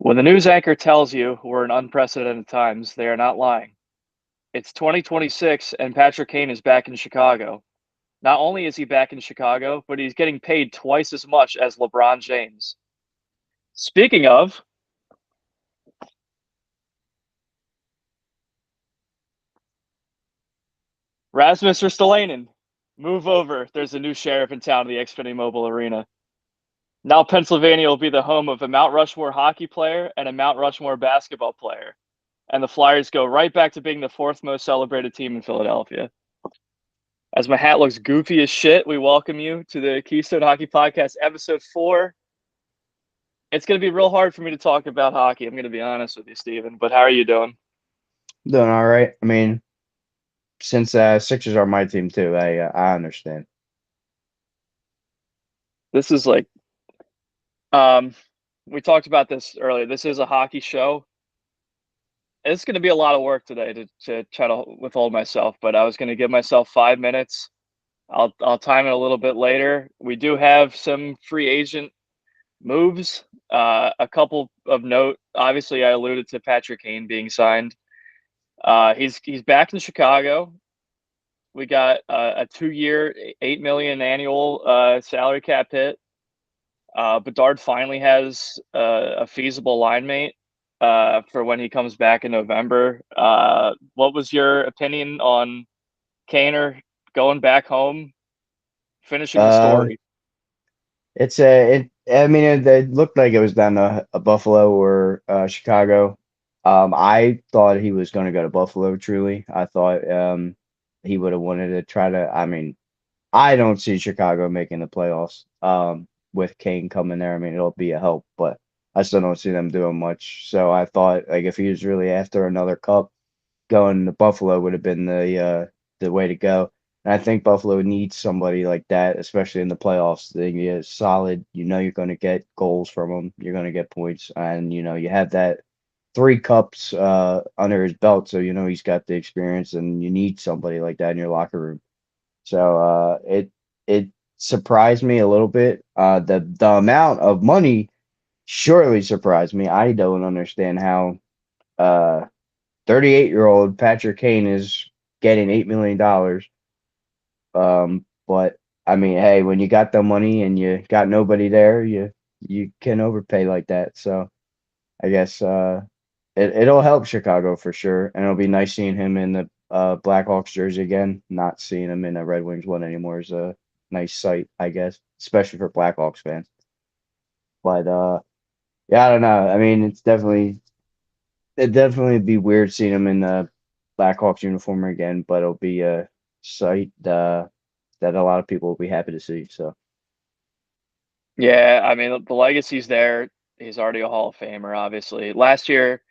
When the news anchor tells you we're in unprecedented times, they are not lying. It's 2026 and Patrick Kane is back in Chicago. Not only is he back in Chicago, but he's getting paid twice as much as LeBron James. Speaking of, Rasmus Ristolainen, move over. There's a new sheriff in town at the Xfinity Mobile Arena. Now Pennsylvania will be the home of a Mount Rushmore hockey player and a Mount Rushmore basketball player. And the Flyers go right back to being the fourth most celebrated team in Philadelphia. As my hat looks goofy as shit, we welcome you to the Keystone Hockey Podcast, episode 4. It's going to be real hard for me to talk about hockey. I'm going to be honest with you, Steven. But how are you doing? Doing all right. I mean, since Sixers are my team too, I understand. This is we talked about this earlier. This is a hockey show. It's going to be a lot of work today to try to withhold myself, but I was going to give myself 5 minutes. I'll time it a little bit later. We do have some free agent moves. A couple of note. Obviously, I alluded to Patrick Kane being signed. He's back in Chicago. We got a 2-year, $8 million annual salary cap hit. Bedard finally has a feasible line mate for when he comes back in November. What was your opinion on Kaner going back home, finishing the Uh, story? it's it. I mean, it looked like it was down to Buffalo or Chicago. I thought he was going to go to Buffalo. Truly, I thought he would have wanted to try to. I mean, I don't see Chicago making the playoffs. With Kane coming there, I mean, it'll be a help, but I still don't see them doing much. So I thought, like, if he was really after another cup, going to Buffalo would have been the way to go. And I think Buffalo needs somebody like that, especially in the playoffs. They get solid. You know you're going to get goals from them. You're going to get points, and you have that 3 cups under his belt, so he's got the experience. And you need somebody like that in your locker room. So it surprised me a little bit. The amount of money surely surprised me. I don't understand how. Uh, 38-year-old Patrick Kane is getting $8 million. But I mean, hey, when you got the money and you got nobody there, you can overpay like that. So I guess it'll help Chicago for sure, and it'll be nice seeing him in the Blackhawks jersey again. Not seeing him in a Red Wings one anymore is a nice sight, I guess, especially for Blackhawks fans. But yeah, I don't know. I mean, it'd definitely be weird seeing him in the Blackhawks uniform again, but it'll be a sight that a lot of people will be happy to see. So Yeah, I mean the legacy's there. He's already a Hall of Famer, obviously. Last year,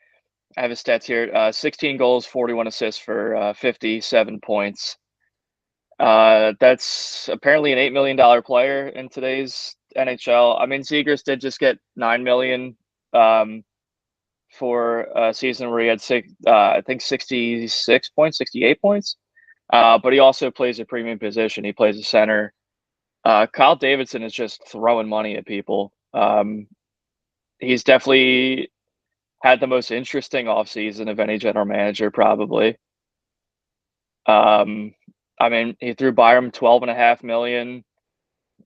I have his stats here: 16 goals, 41 assists for 57 points. That's apparently an $8 million player in today's NHL. I mean, Zegras did just get 9 million for a season where he had I think 66 points, 68 points. But he also plays a premium position. He plays a center. Kyle Davidson is just throwing money at people. He's definitely had the most interesting offseason of any general manager, probably. I mean, he threw Byram 12.5 million.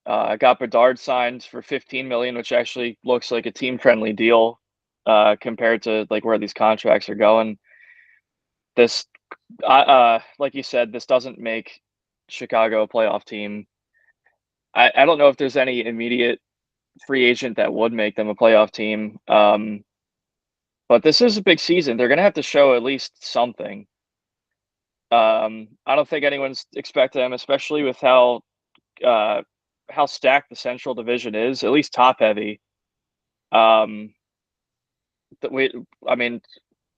Got Bedard signed for 15 million, which actually looks like a team friendly deal compared to like where these contracts are going. This, like you said, this doesn't make Chicago a playoff team. I don't know if there's any immediate free agent that would make them a playoff team. But this is a big season. They're going to have to show at least something. I don't think anyone's expecting them, especially with how stacked the Central Division is, at least top heavy. Um, that we, I mean,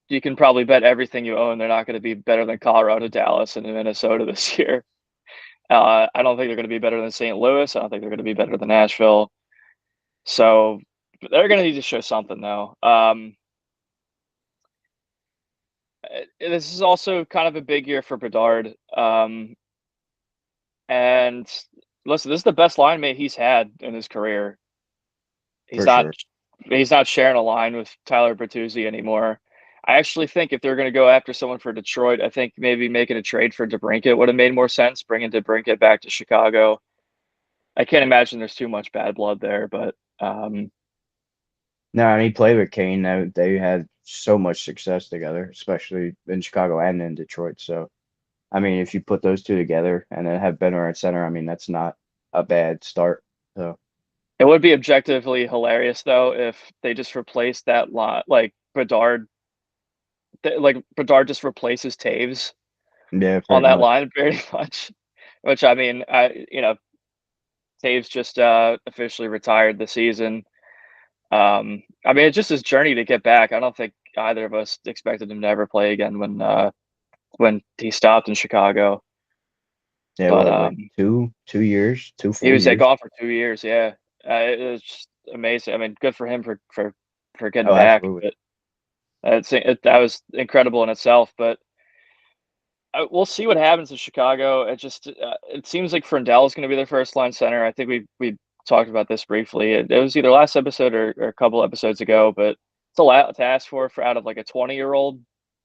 you can probably bet everything you own they're not going to be better than Colorado, Dallas, and Minnesota this year. I don't think they're going to be better than St. Louis. I don't think they're going to be better than Nashville. So they're going to need to show something, though. This is also kind of a big year for Bedard. And listen, this is the best line mate he's had in his career. He's for not sure. he's not sharing a line with Tyler Bertuzzi anymore. I actually think if they're going to go after someone for Detroit, I think maybe making a trade for DeBrincat would have made more sense. Bringing DeBrincat back to Chicago. I can't imagine there's too much bad blood there, but No, and he played with Kane. They had so much success together, especially in Chicago and in Detroit. So, I mean, if you put those two together and then have Benner at center, I mean, that's not a bad start. So, it would be objectively hilarious though if they just replaced that lot, like Bedard just replaces Taves yeah, on pretty that much. line very much. Which I mean, Taves just officially retired the season. I mean, it's just his journey to get back. I don't think either of us expected him to ever play again when he stopped in Chicago. Yeah, But what, like 2 years, two he full was like years? gone for 2 years. Yeah, it was just amazing. I mean, good for him for getting Oh, back. absolutely. But that was incredible in itself. But we'll see what happens in Chicago. It seems like Frindell is going to be their first line center. I think we talked about this briefly. It was either last episode or a couple episodes ago, but it's a lot to ask for out of like a 20-year-old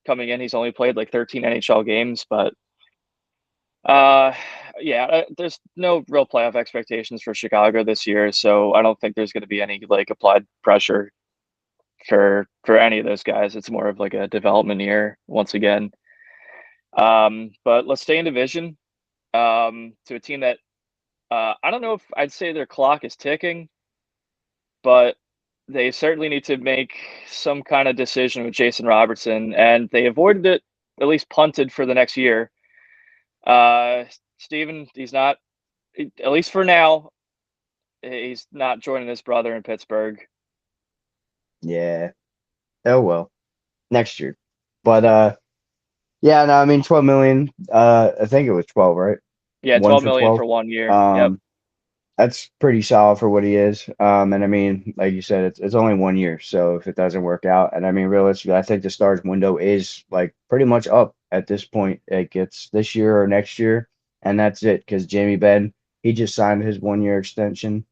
coming in. He's only played like 13 NHL games, but uh, yeah, there's no real playoff expectations for Chicago this year, so I don't think there's going to be any like applied pressure for any of those guys. It's more of like a development year once again. But let's stay in division. To a team that I don't know if I'd say their clock is ticking, but they certainly need to make some kind of decision with Jason Robertson, and they avoided it, at least punted for the next year. Uh, Steven, he's not, at least for now, he's not joining his brother in Pittsburgh. Yeah. Oh well, next year. But yeah, no, I mean 12 million. I think it was 12, right? Yeah, One 12 for million 12. for 1 year. Yep. Um, that's pretty solid for what he is. And I mean, like you said, it's only 1 year. So if it doesn't work out, and I mean, realistically, I think the Stars window is like pretty much up at this point. It gets this year or next year, and that's it. Because Jamie Benn, he just signed his 1 year extension.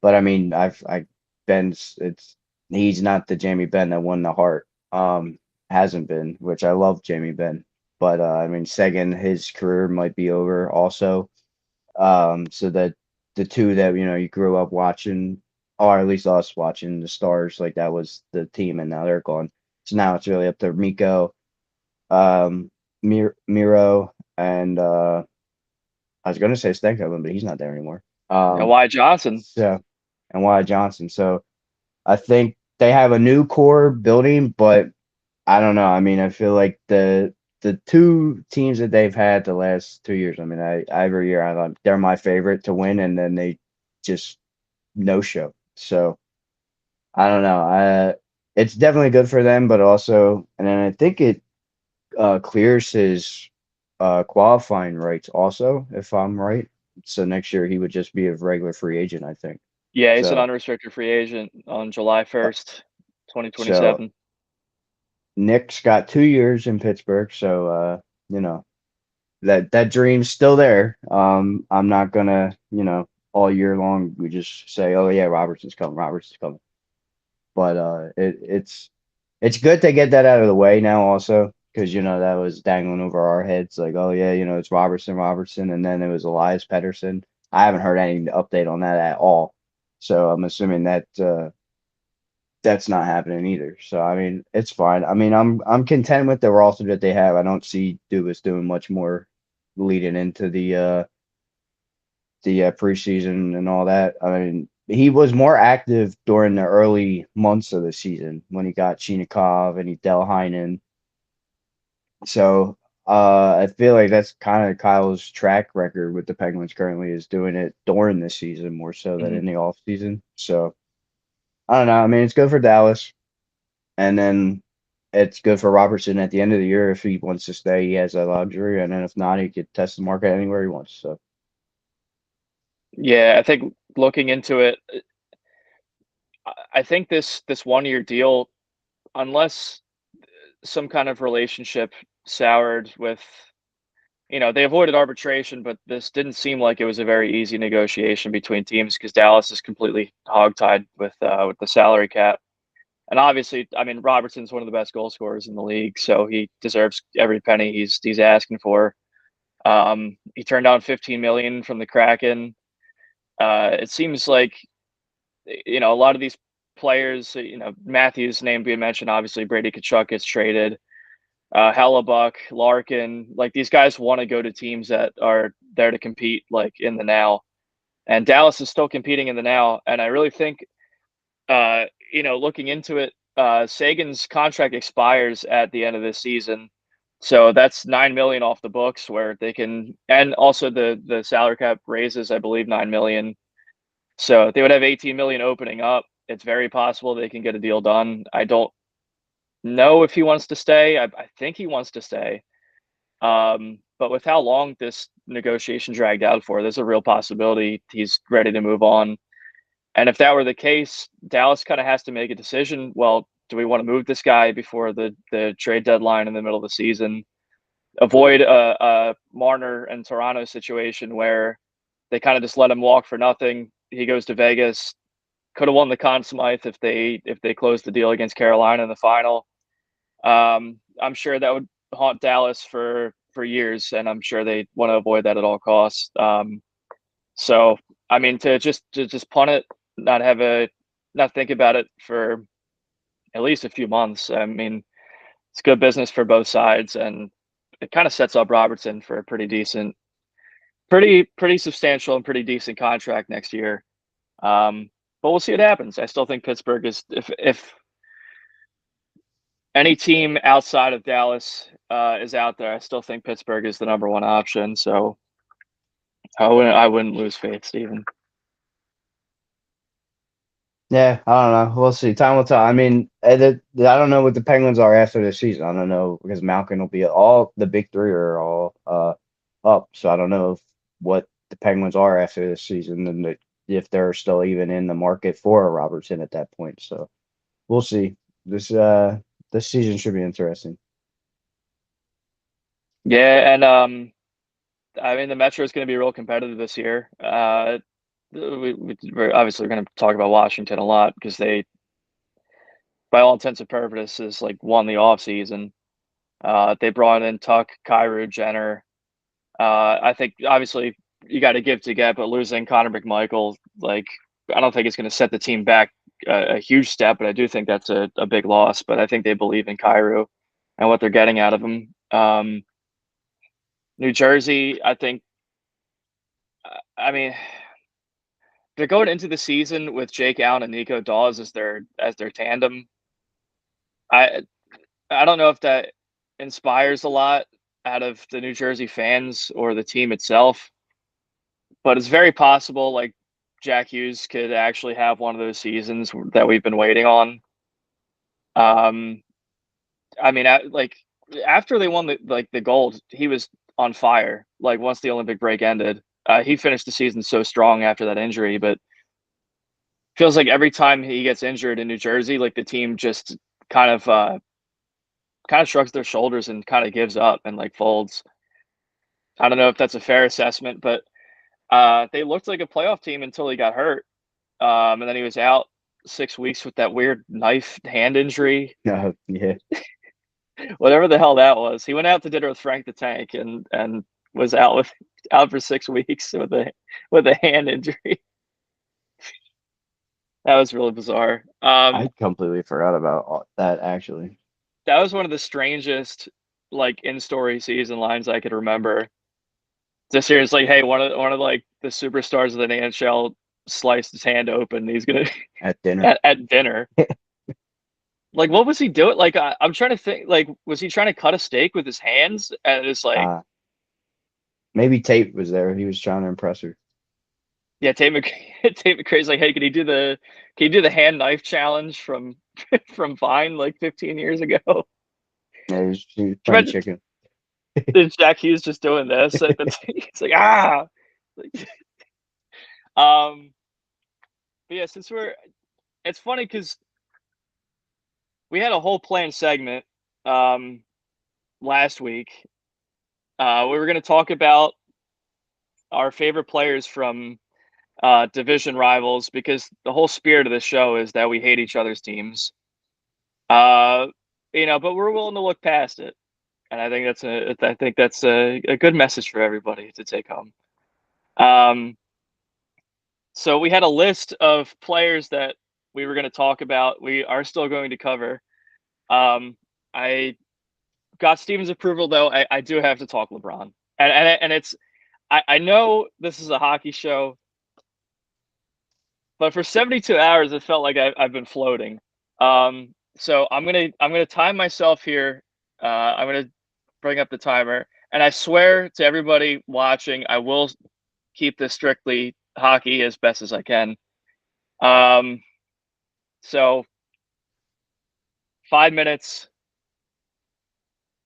But I mean, Ben's he's not the Jamie Benn that won the Hart. Hasn't been, which I love Jamie Benn. But I mean, Seguin, his career might be over also. So that the two that you grew up watching, or at least us watching the Stars, like that was the team, and now they're gone. So now it's really up to Miko, um, Miro, and I was gonna say Stankoven, but he's not there anymore. And Um, Wyatt Johnson. so and Wyatt Johnson. So I think they have a new core building, but I don't know. I mean, I feel like the two teams that they've had the last 2 years. I mean, I every year I thought they're my favorite to win, and then they just no show. So I don't know. It's definitely good for them, but also, and then I think it clears his qualifying rights also, if I'm right. So next year he would just be a regular free agent, I think. Yeah, he's an So unrestricted free agent on July uh, 1st, so 2027. Nick's got 2 years in Pittsburgh, so you know that dream's still there. I'm not gonna, all year long we just say, oh yeah, Robertson's coming, Robertson's coming. But it's good to get that out of the way now also, because that was dangling over our heads like, oh yeah, it's Robertson, and then it was Elias Pettersson. I haven't heard any update on that at all. So I'm assuming that that's not happening either. So I mean, it's fine. I mean, I'm content with the roster that they have. I don't see Dubas doing much more leading into the preseason and all that. I mean, he was more active during the early months of the season when he got Chinikov and he Delheinen. So I feel like that's kind of Kyle's track record with the Penguins currently, is doing it during the season more so than Mhm. in the off season. So I don't know. I mean, it's good for Dallas. And then it's good for Robertson at the end of the year. If he wants to stay, he has that luxury. And then if not, he could test the market anywhere he wants. So Yeah, I think looking into it, I think this 1 year deal, unless some kind of relationship soured with they avoided arbitration, but this didn't seem like it was a very easy negotiation between teams because Dallas is completely hogtied with the salary cap. And obviously, I mean, Robertson's one of the best goal scorers in the league, so he deserves every penny he's asking for. He turned down 15 million from the Kraken. It seems like a lot of these players, Matthews' name being mentioned, obviously Brady Tkachuk gets traded. Hellebuck, Larkin, like these guys want to go to teams that are there to compete, like in the now. And Dallas is still competing in the now, and I really think, looking into it, Sagan's contract expires at the end of this season, so that's 9 million off the books where they can, and also the salary cap raises, I believe, 9 million. So they would have 18 million opening up. It's very possible they can get a deal done. I don't know if he wants to stay. I think he wants to stay. But with how long this negotiation dragged out for, there's a real possibility he's ready to move on. And if that were the case, Dallas kind of has to make a decision. Well, do we want to move this guy before the trade deadline in the middle of the season? Avoid a Marner and Toronto situation where they kind of just let him walk for nothing. He goes to Vegas. Could have won the Conn Smythe if they closed the deal against Carolina in the final. I'm sure that would haunt Dallas for years, and I'm sure they want to avoid that at all costs. So I mean, to just punt it, not think about it for at least a few months. I mean, it's good business for both sides, and it kind of sets up Robertson for a pretty substantial and pretty decent contract next year. But we'll see what happens. I still think Pittsburgh is, if any team outside of Dallas is out there, I still think Pittsburgh is the number one option. So I wouldn't lose faith, Steven. Yeah, I don't know. We'll see. Time will tell. I mean, I don't know what the Penguins are after this season. I don't know because Malkin will be all the big three are all up. So I don't know what the Penguins are after this season and if they're still even in the market for a Robertson at that point. So we'll see. This season should be interesting. Yeah, and I mean the Metro is going to be real competitive this year. We're obviously going to talk about Washington a lot because they, by all intents and purposes, like won the offseason. They brought in Tuck, Kyrou, Jenner. I think obviously you got to give to get, but losing Connor McMichael, like I don't think it's going to set the team back a huge step, but I do think that's a big loss. But I think they believe in Kyrou and what they're getting out of him. New Jersey, I think. I mean, they're going into the season with Jake Allen and Nico Dawes as their tandem. I I don't know if that inspires a lot out of the New Jersey fans or the team itself, but it's very possible like Jack Hughes could actually have one of those seasons that we've been waiting on. Um, I mean, like after they won the gold, he was on fire. Like once the Olympic break ended, he finished the season so strong after that injury. But feels like every time he gets injured in New Jersey, like the team just kind of uh, kind of shrugs their shoulders and kind of gives up and like folds. I don't know if that's a fair assessment, but they looked like a playoff team until he got hurt, and then he was out 6 weeks with that weird knife hand injury, Yeah. whatever the hell that was. He went out to dinner with Frank the Tank and was out for 6 weeks with a hand injury. That was really bizarre. I completely forgot about that actually. That was one of the strangest like in story season lines I could remember. This year it's like, hey, one of like the superstars of the NHL sliced his hand open. He's gonna At dinner. at dinner. Like, what was he doing? Like, I'm trying to think. Like, was he trying to cut a steak with his hands? And it's like, Uh, Maybe Tate was there. He was trying to impress her. yeah, Tate McRae's like, hey, can you do the hand knife challenge from from Vine like 15 years ago? Can Yeah, he was you playing imagine chicken. Jack Hughes just doing this? And it's like like, but yeah, it's funny because we had a whole planned segment um last week We were going to talk about our favorite players from division rivals because the whole spirit of the show is that we hate each other's teams. Uh, but we're willing to look past it, and I think that's a good message for everybody to take home. So we had a list of players that we were going to talk about. We are still going to cover. I got Steven's approval, though. I do have to talk LeBron, and it's I know this is a hockey show, but for 72 hours it felt like I've been floating. So I'm gonna time myself here. I'm gonna bring up the timer, and I swear to everybody watching, I will keep this strictly hockey as best as I can. Um, so 5 minutes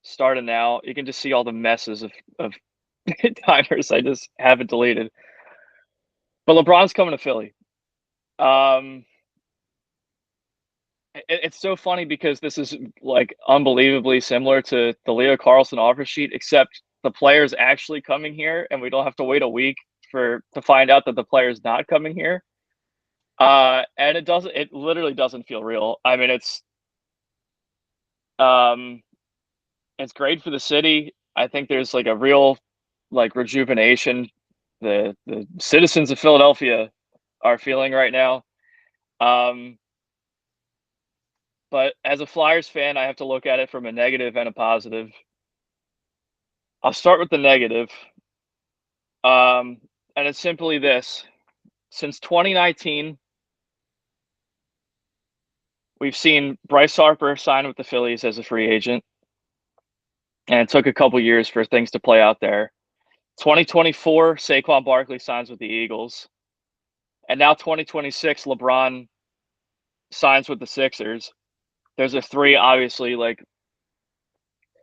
starting now. You can just see all the messes of timers I just haven't deleted. But LeBron's coming to Philly. Um, it's so funny because this is like unbelievably similar to the Leo Carlson offer sheet, except the player's actually coming here, and we don't have to wait a week to find out that the player's not coming here. And it literally doesn't feel real. I mean, um, it's great for the city. I think there's like a real like rejuvenation the citizens of Philadelphia are feeling right now. Um, but as a Flyers fan, I have to look at it from a negative and a positive. I'll start with the negative. Um, and it's simply this. Since 2019, we've seen Bryce Harper sign with the Phillies as a free agent. And it took a couple years for things to play out there. 2024, Saquon Barkley signs with the Eagles. And now 2026, LeBron signs with the Sixers. There's a three, obviously, like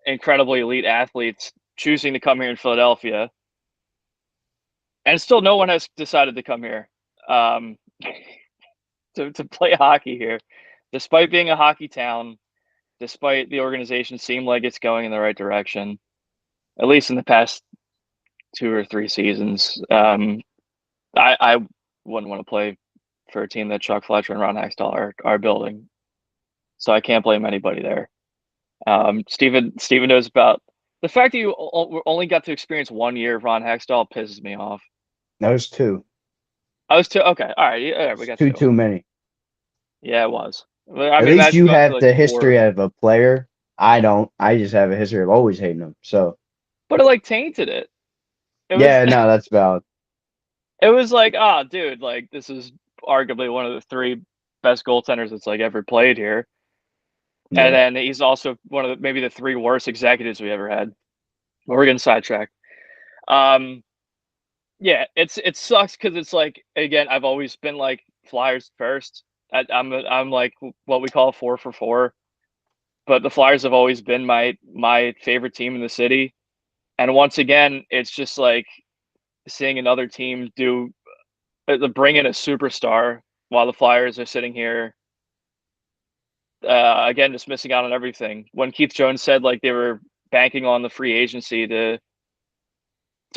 incredibly elite athletes choosing to come here in Philadelphia. And still no one has decided to come here um, to play hockey here, despite being a hockey town, despite the organization seem like it's going in the right direction, at least in the past 2 or 3 seasons. I wouldn't want to play for a team that Chuck Fletcher and Ron Hextall are building, so I can't blame anybody there. Steven knows about the fact that you only got to experience 1 year of Ron Hextall pisses me off. That was two. I was two. Okay, all right. Yeah, we It's got too two. too many. Yeah, it was. I At mean, least imagine you going through have like the four, history of a player. I don't. I just have a history of always hating them. So but it like tainted it. It was, yeah, no, that's valid. it was like, ah, oh, dude, like this is arguably one of the three best goaltenders that's like ever played here, and Yeah. then he's also one of maybe the three worst executives we ever had. We're getting sidetracked. Um, yeah, it sucks because it's like again, I've always been like Flyers first. I'm like what we call 4 for 4, but the Flyers have always been my favorite team in the city. And once again, it's just like seeing another team bring in a superstar while the Flyers are sitting here again just missing out on everything. When Keith Jones said like they were banking on the free agency to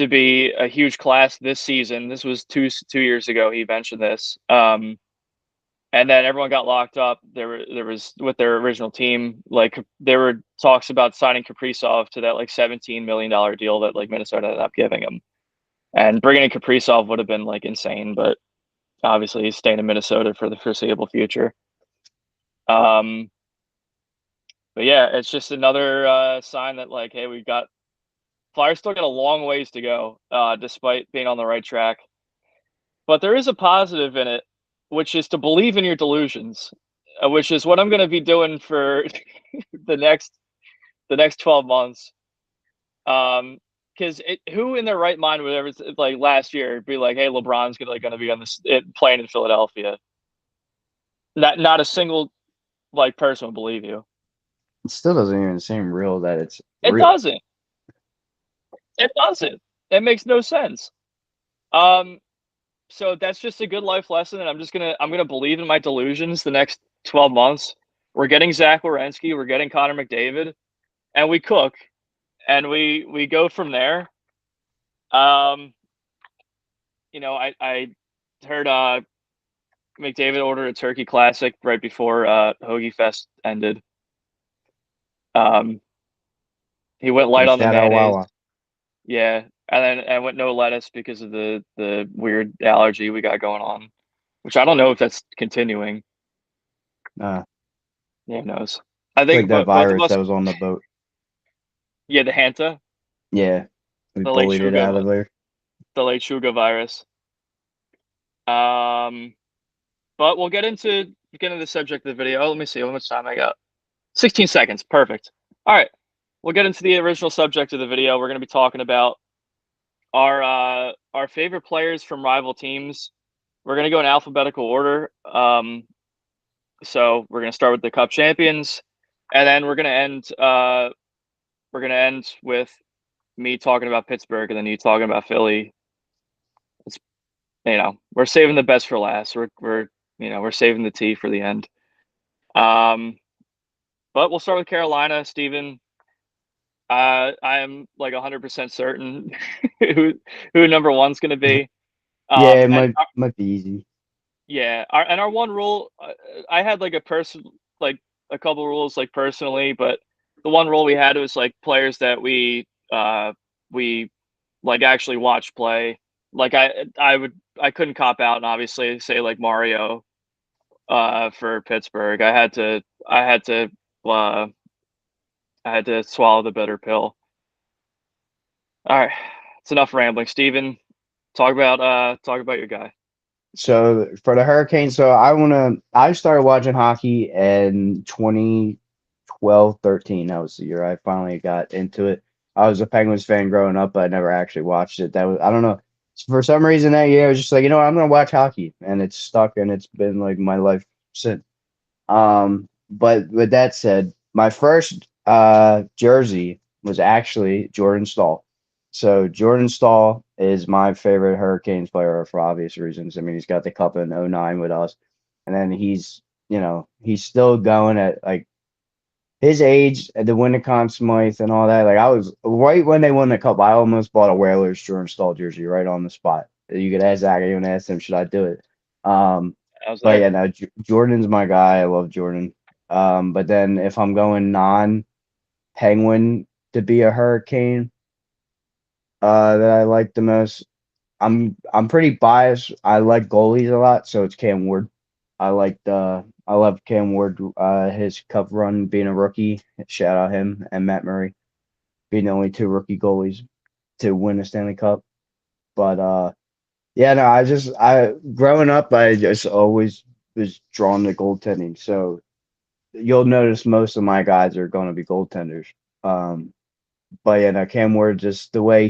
be a huge class this season. This was 2 years ago. He mentioned this, and then everyone got locked up. There was with their original team. Like there were talks about signing Kaprizov to that like $17 million deal that like Minnesota ended up giving him, and bringing in Kaprizov would have been like insane. But obviously, he's staying in Minnesota for the foreseeable future. Um, but yeah, it's just another sign that like, hey, we've got Flyers still got a long ways to go, despite being on the right track. But there is a positive in it, which is to believe in your delusions, which is what I'm going to be doing for the next 12 months. Because who in their right mind would ever like last year be like, hey, LeBron's gonna be on this playing in Philadelphia? Not a single like person would believe you. It still doesn't even seem real that it's It real. doesn't. It doesn't. It makes no sense. Um, so that's just a good life lesson, and I'm gonna believe in my delusions the next 12 months. We're getting Zach Werenski, we're getting Connor McDavid, and we cook. and we go from there. Um, I heard McDavid ordered a turkey classic right before Hoagie Fest ended. Um, he went light And on the shout out mayonnaise. Wawa. Yeah, and then I went no lettuce because of the weird allergy we got going on, which I don't know if that's continuing. Uh, Yeah, who knows? I it's like think that both of virus that us. was on the boat. Yeah, the Hanta, Yeah, we the late bullied it out Shuga, of there. the late Shuga virus. Um, but we'll get into the subject of the video. Oh, let me see how much time I got. 16 seconds. Perfect. All right. We'll get into the original subject of the video. We're going to be talking about our favorite players from rival teams. We're going to go in alphabetical order. So we're going to start with the Cup champions, and then we're going to end with me talking about Pittsburgh, and then you talking about Philly. It's, we're saving the best for last. We're saving the tea for the end. Um, but we'll start with Carolina, Steven. I am like 100% certain who who number one's going to be. Yeah, it And might be easy. yeah, our one rule, I had like like a couple rules like personally, but the one rule we had was like players that we like actually watch play. Like I couldn't cop out and obviously say like Mario for Pittsburgh. Uh I had to swallow the bitter pill. All right, it's enough rambling. Steven, talk about your guy. So for the Hurricanes, I started watching hockey in 2012, 13. That was the year I finally got into it. I was a Penguins fan growing up, but I never actually watched it. I don't know. For some reason that year, I was just like, what, I'm gonna watch hockey, and it's stuck, and it's been like my life since. But with that said, my first jersey was actually Jordan Stahl. So Jordan Stahl is my favorite Hurricanes player for obvious reasons. I mean, he's got the cup in '09 with us, and then he's still going at like his age at the win the Conn Smythe and all that. Like I was right when they won the cup, I almost bought a Whalers Jordan Stahl jersey right on the spot. You could ask Zach, I even asked him, should I do it? Um, I was but there. yeah, no, Jordan's my guy. I love Jordan. But then if I'm going non-Penguin to be a Hurricane, that I like the most, I'm pretty biased. I like goalies a lot, so it's Cam Ward. I love Cam Ward, his cup run being a rookie. Shout out him and Matt Murray being the only two rookie goalies to win a Stanley Cup. But yeah, no, I growing up, I just always was drawn to goaltending. So you'll notice most of my guys are going to be goaltenders. Um, but yeah, no, Cam Ward, just the way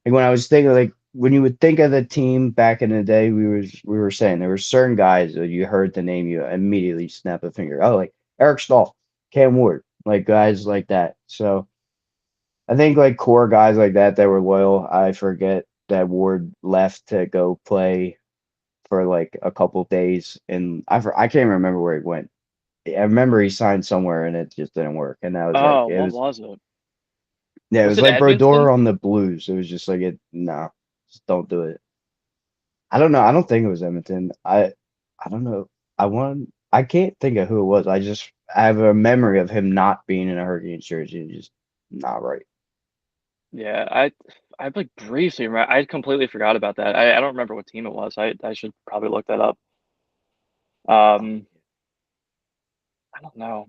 like when I was thinking, like when you would think of the team back in the day, we were saying there were certain guys that you heard the name, you immediately snap a finger. Oh, like Eric Stahl, Cam Ward, like guys like that. So I think like core guys like that were loyal. I forget that Ward left to go play for like a couple days, and I can't remember where he went. I remember he signed somewhere and it just didn't work, and that was like Oh, what was it? it Was was it like Brodeur Edmonton? on the Blues. It was just like no, just don't do it. I don't know. I don't think it was Edmonton. I don't know. I can't think of who it was. I have a memory of him not being in a Hurricanes jersey and just not right. Yeah, I like briefly remember. I completely forgot about that. I don't remember what team it was. I should probably look that up. Um, I don't know.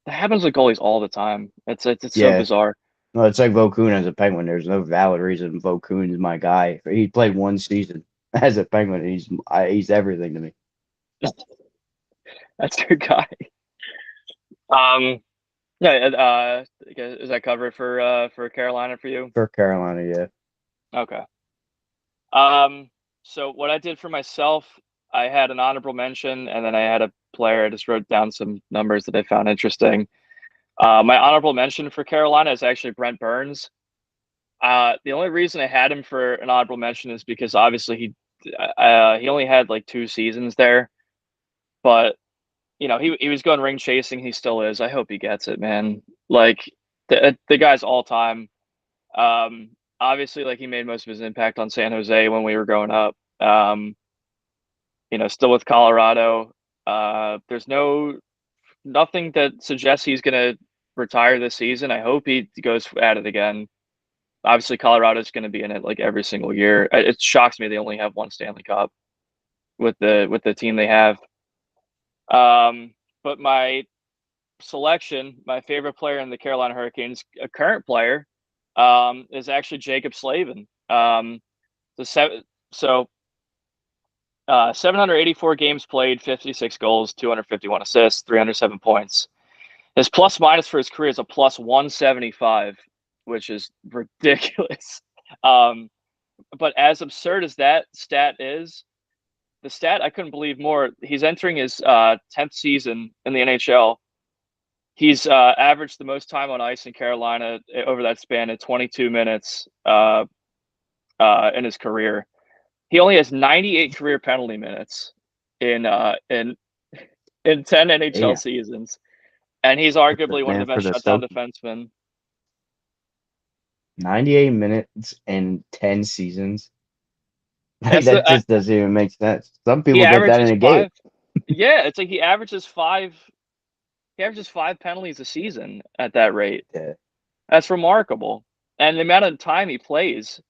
That happens with goalies all the time. It's so Yeah. bizarre. No, it's like Vokoun as a Penguin. There's no valid reason Vokoun is my guy. He played one season as a Penguin. He's everything to me. That's your guy. Um, yeah. Is that covered for Carolina for you? For Carolina, yeah. Okay. Um, so what I did for myself, I had an honorable mention, and then I had a player. I just wrote down some numbers that I found interesting. My honorable mention for Carolina is actually Brent Burns. The only reason I had him for an honorable mention is because obviously he only had like 2 seasons there, but he was going ring chasing. He still is. I hope he gets it, man. Like the guy's all time. Um, Obviously, like he made most of his impact on San Jose when we were growing up. Um, Still with Colorado. There's nothing that suggests he's gonna retire this season. I hope he goes at it again. Obviously, Colorado's going to be in it like every single year. It shocks me they only have one Stanley Cup with the team they have. But my selection, my favorite player in the Carolina Hurricanes, a current player, is actually Jacob Slavin. The seven, so 784 games played, 56 goals, 251 assists, 307 points. His plus minus for his career is a plus 175, which is ridiculous. Um, but as absurd as that stat is, the stat I couldn't believe more. He's entering his 10th season in the NHL. He's averaged the most time on ice in Carolina over that span at 22 minutes in his career. He only has 98 career penalty minutes in uh, in in 10 NHL Damn. seasons, and he's For the arguably one of man the for best the shutdown Soaking. defensemen. 98 minutes and 10 seasons. Like That's that the just doesn't even make sense. Some he people get that in averages a game. five. Yeah, it's like he averages five. He averages five penalties a season at that rate. Yeah. That's remarkable. And the amount of time he plays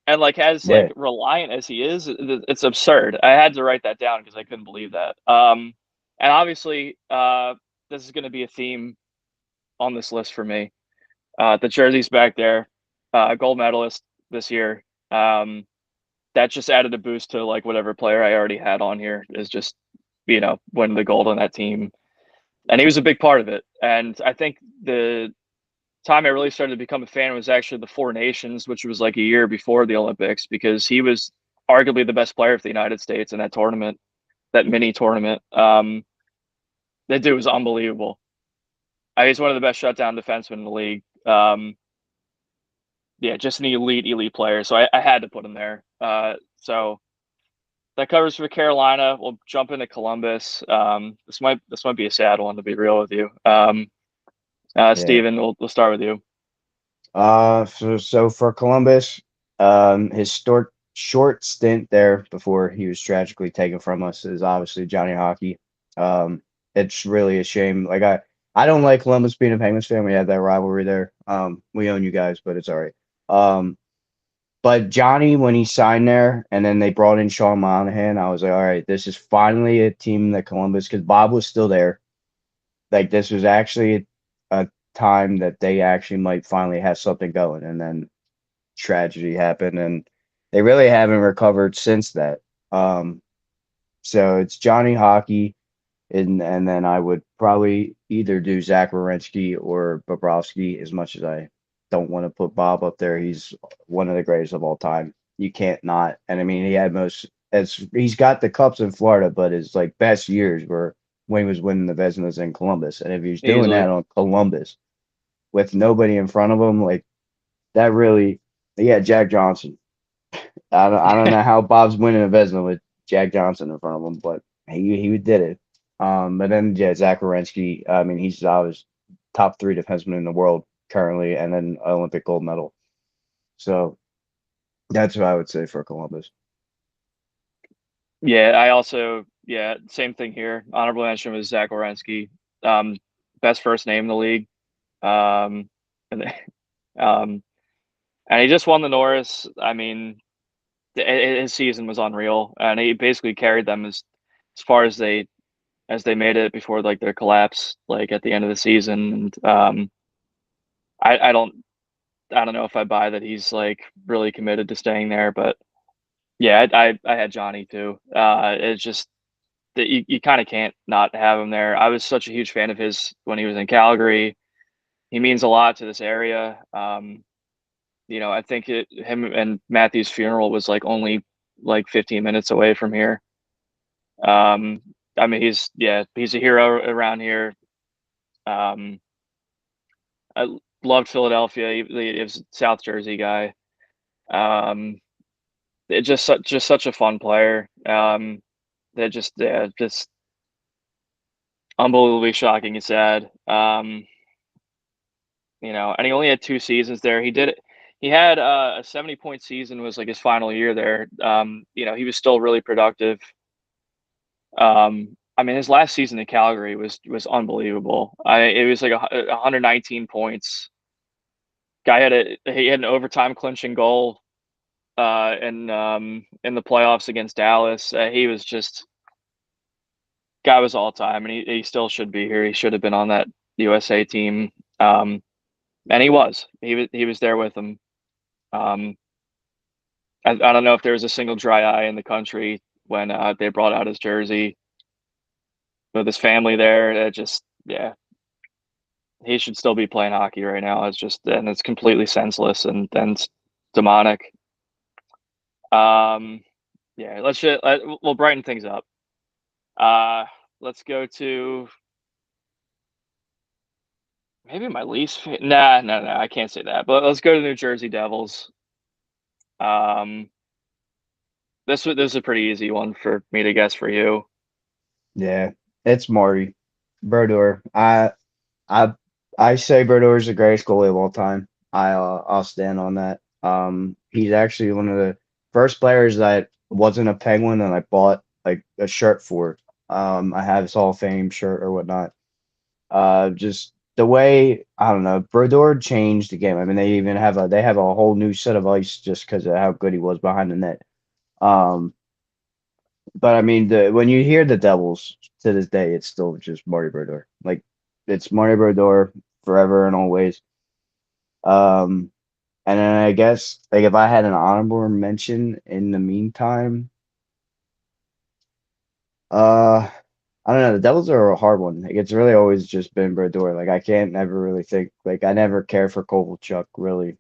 and like as Yeah. like reliant as he is, it's absurd. I had to write that down because I couldn't believe that. And obviously, this is going to be a theme on this list for me. The jersey's back there, gold medalist this year. That just added a boost to like whatever player I already had on here is just winning the gold on that team, and he was a big part of it. And I think the time I really started to become a fan was actually the Four Nations, which was like a year before the Olympics, because he was arguably the best player for the United States in that tournament, that mini tournament. That dude was unbelievable. He's one of the best shutdown defensemen in the league. Yeah, just an elite player. So I had to put him there. So that covers for Carolina. We'll jump into Columbus. This might be a sad one to be real with you. Yeah. Steven, we'll start with you. So for Columbus, his short stint there before he was tragically taken from us is obviously Johnny Hockey. It's really a shame. Like I don't like Columbus being a Penguins fan. We had that rivalry there. We own you guys, but it's all right. Um, but Johnny, when he signed there, and then they brought in Sean Monahan, I was like, all right, this is finally a team that Columbus, because Bob was still there. Like this was actually a time that they actually might finally have something going, and then tragedy happened, and they really haven't recovered since that. Um, so it's Johnny Hockey, and then I would probably either do Zach Werenski or Bobrovsky. As much as I don't want to put Bob up there, he's one of the greatest of all time. You can't not. And I mean, he had most as he's got the cups in Florida, but his like best years were when he was winning the Vezinas in Columbus. And if he was doing Easily. that on Columbus with nobody in front of him, like that really, yeah, Jack Johnson. I don't know how Bob's winning a Vezina with Jack Johnson in front of him, but he did it. But then yeah, Zach Werenski. I mean, he's always top three defenseman in the world currently, and then Olympic gold medal. So that's what I would say for Columbus. Yeah, I also same thing here. Honorable mention was Zach Orensky, best first name in the league, um, and um, and he just won the Norris. I mean, his season was unreal, and he basically carried them as far as they made it before like their collapse, like at the end of the season. And I don't know if I buy that he's like really committed to staying there, but yeah, I had Johnny too. It's just that you kind of can't not have him there. I was such a huge fan of his when he was in Calgary. He means a lot to this area. I think him and Matthew's funeral was like only like 15 minutes away from here. Um, I mean, he's a hero around here. Um, I loved Philadelphia. He was a South Jersey guy. Um, it just such a fun player. That just unbelievably shocking and sad. And he only had 2 seasons there. He did it. he had a 70-point season was like his final year there. He was still really productive. I mean, his last season in Calgary was unbelievable. It was like 119 points. He had an overtime clinching goal in the playoffs against Dallas. He was just guy was all time, and he still should be here. He should have been on that USA team, and he was. He was there with them. Um, I don't know if there was a single dry eye in the country when they brought out his jersey with his family there. It just yeah, he should still be playing hockey right now. It's completely senseless and demonic. Um, yeah, we'll brighten things up. Uh, let's go to maybe my least. Nah, no, no, I can't say that. But let's go to New Jersey Devils. Um, this is a pretty easy one for me to guess for you. Yeah, it's Marty Brodeur. I I say Brodeur is the greatest goalie of all time. I'll stand on that. He's actually one of the first players that wasn't a Penguin and I bought like a shirt for. I have his Hall of Fame shirt or whatnot. Just the way I don't know, Brodeur changed the game. I mean, they have a whole new set of ice just because of how good he was behind the net. Um, but I mean, when you hear the Devils to this day, it's still just Marty Brodeur. Like it's Marty Brodeur forever and always. Um, and then I guess like if I had an honorable mention in the meantime, uh, I don't know. The Devils are a hard one. Like it's really always just been Brodeur. Like I can't never really think. Like I never cared for Kovalchuk really.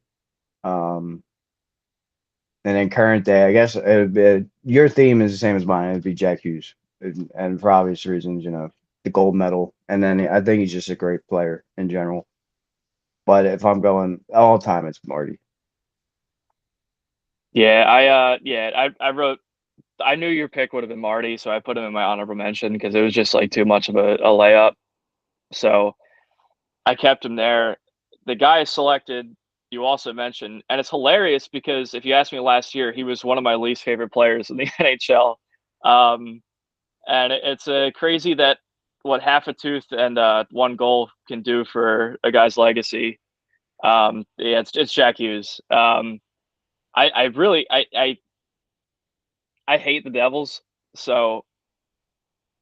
Um, and then current day, I guess it would be, your theme is the same as mine. It'd be Jack Hughes, and for obvious reasons, the gold medal. And then I think he's just a great player in general. But if I'm going all time, it's Marty. Yeah, I wrote. I knew your pick would have been Marty, so I put him in my honorable mention because it was just like too much of a layup. So I kept him there. The guy selected, you also mentioned, and it's hilarious because if you asked me last year, he was one of my least favorite players in the NHL. Um, and it's crazy that what half a tooth and one goal can do for a guy's legacy. Yeah, it's Jack Hughes. I really I hate the Devils, so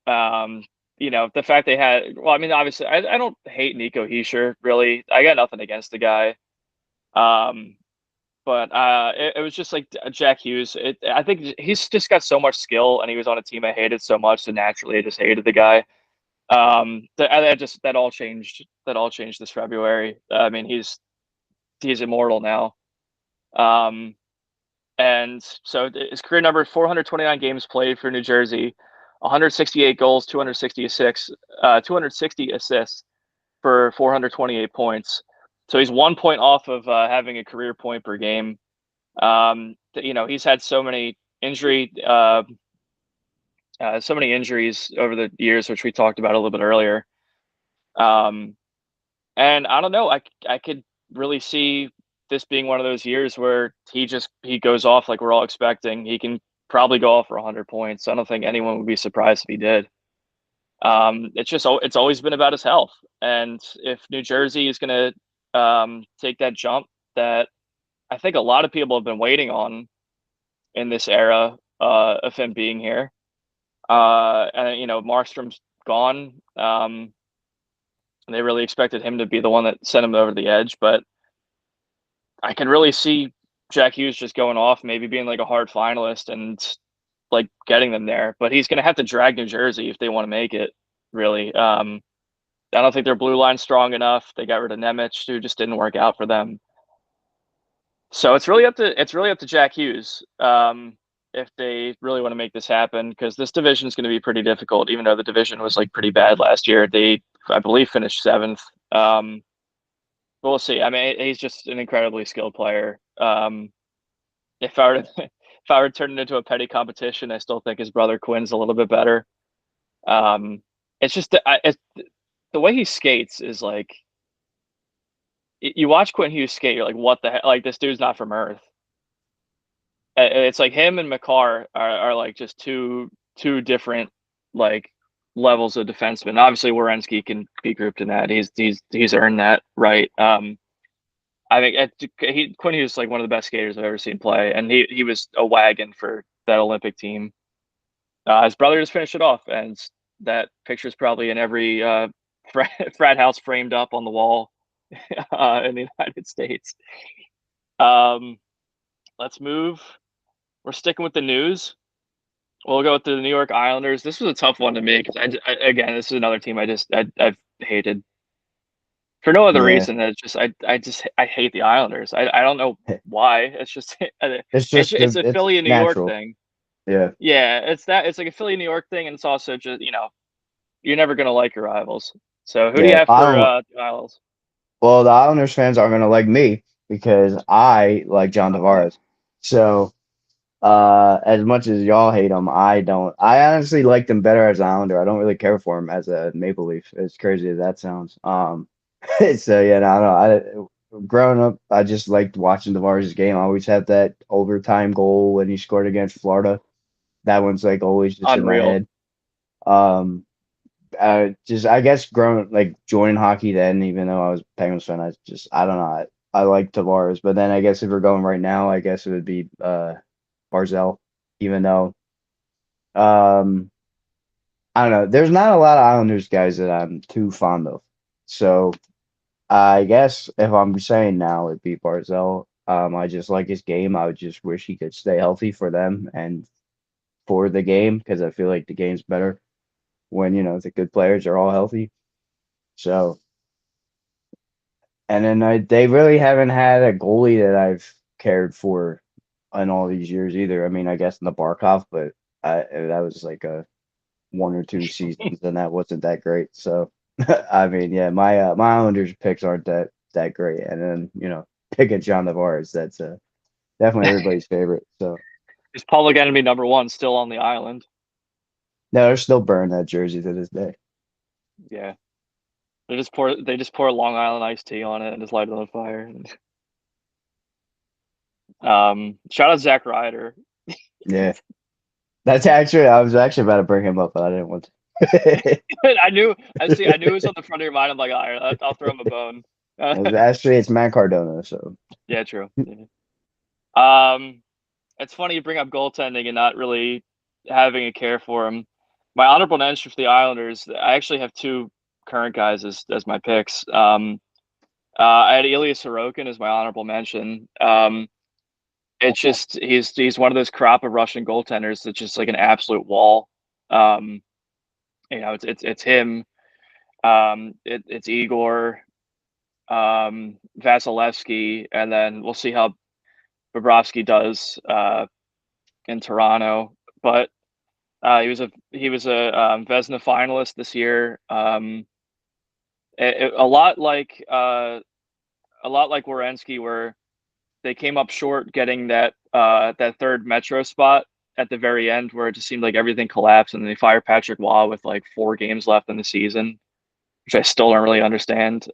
um, the fact they had. Well, I mean, obviously, I don't hate Nico Hischier really. I got nothing against the guy. Um, but it was just like Jack Hughes. I think he's just got so much skill, and he was on a team I hated so much, so naturally I just hated the guy. That all changed. That all changed this February. I mean, he's immortal now. Um, and so his career number 429 games played for New Jersey, 168 goals, 260 assists for 428 points. So he's 1 point off of having a career point per game. He's had so many injuries over the years, which we talked about a little bit earlier. Um, and I don't know, I could really see this being one of those years where he goes off like we're all expecting. He can probably go off for 100 points. I don't think anyone would be surprised if he did. It's always been about his health, and if New Jersey is going to take that jump that I think a lot of people have been waiting on in this era of him being here. And Markstrom's gone. They really expected him to be the one that sent him over the edge, but I can really see Jack Hughes just going off, maybe being like a hard finalist and like getting them there. But he's going to have to drag New Jersey if they want to make it. Really, I don't think their blue line's strong enough. They got rid of Nemec, who just didn't work out for them. So it's really up to Jack Hughes if they really want to make this happen because this division is going to be pretty difficult. Even though the division was like pretty bad last year, they I believe finished seventh. But we'll see. I mean, he's just an incredibly skilled player. If I were to if I were to turn it into a petty competition, I still think his brother Quinn's a little bit better. Um, it's just the way he skates is like You watch Quinn Hughes skate, you're like, what the heck? Like this dude's not from Earth. It's like him and McCarr are like just two different like levels of defensemen. Obviously, Werenski can be grouped in that. He's earned that right. I think Quinn Hughes is like one of the best skaters I've ever seen play, and he was a wagon for that Olympic team. His brother just finished it off, and that picture's probably in every frat house framed up on the wall in the United States. Um, let's move. We're sticking with the news. We'll go with the New York Islanders. This was a tough one to me because again, this is another team I've hated for no other Yeah, reason. It's just I hate the Islanders. I don't know why. It's just it's just it's a it's Philly New York natural. thing. Yeah, Yeah, it's like a Philly New York thing, and it's also just you're never gonna like your rivals. So who do you yeah. have I for don't. Isles? Well, the Islanders fans aren't gonna like me because I like John Tavares. So, as much as y'all hate him, I don't. I honestly liked him better as an Islander. I don't really care for him as a Maple Leaf. As crazy as that sounds. So yeah, no, I don't know. Growing up, I just liked watching Tavares' game. I always had that overtime goal when he scored against Florida. That one's like always just in my Unreal. head. Um, just I guess growing like joining hockey then, even though I was a Penguins fan, I don't know. I like Tavares, but then I guess if we're going right now, I guess it would be Barzell, even though um I don't know. There's not a lot of Islanders guys that I'm too fond of. So I guess if I'm saying now it'd be Barzell. I just like his game. I would just wish he could stay healthy for them and for the game because I feel like the game's better when the good players are all healthy. So and then they really haven't had a goalie that I've cared for in all these years either. I mean, I guess in the Barkov, but that was like a one or two seasons, and that wasn't that great. So, I mean, yeah, my Islanders picks aren't that great. And then picking John Tavares, that's definitely everybody's favorite. So, He's public enemy number one still on the island. no, they're still burning that jersey to this day. Yeah. They just pour Long Island iced tea on it and just light it on fire. Shout out Zach Ryder. Yeah, that's actually I was actually about to bring him up, but I didn't want to. I knew it was on the front of your mind. I'm like, all right, I'll throw him a bone. Actually, it's Matt Cardona. So, Yeah, true. Yeah. Um, it's funny you bring up goaltending and not really having a care for him. My honorable mention for the Islanders, I actually have two current guys as my picks. I had Ilya Sorokin as my honorable mention. It's just he's one of those crop of Russian goaltenders that's just like an absolute wall. Um, it's him. It's Igor, Vasilevsky, and then we'll see how Bobrovsky does in Toronto. But he was a Vezina finalist this year. A lot like Werenski, where they came up short getting that third Metro spot at the very end, where it just seemed like everything collapsed, and they fired Patrick Waugh with like 4 games left in the season, which I still don't really understand.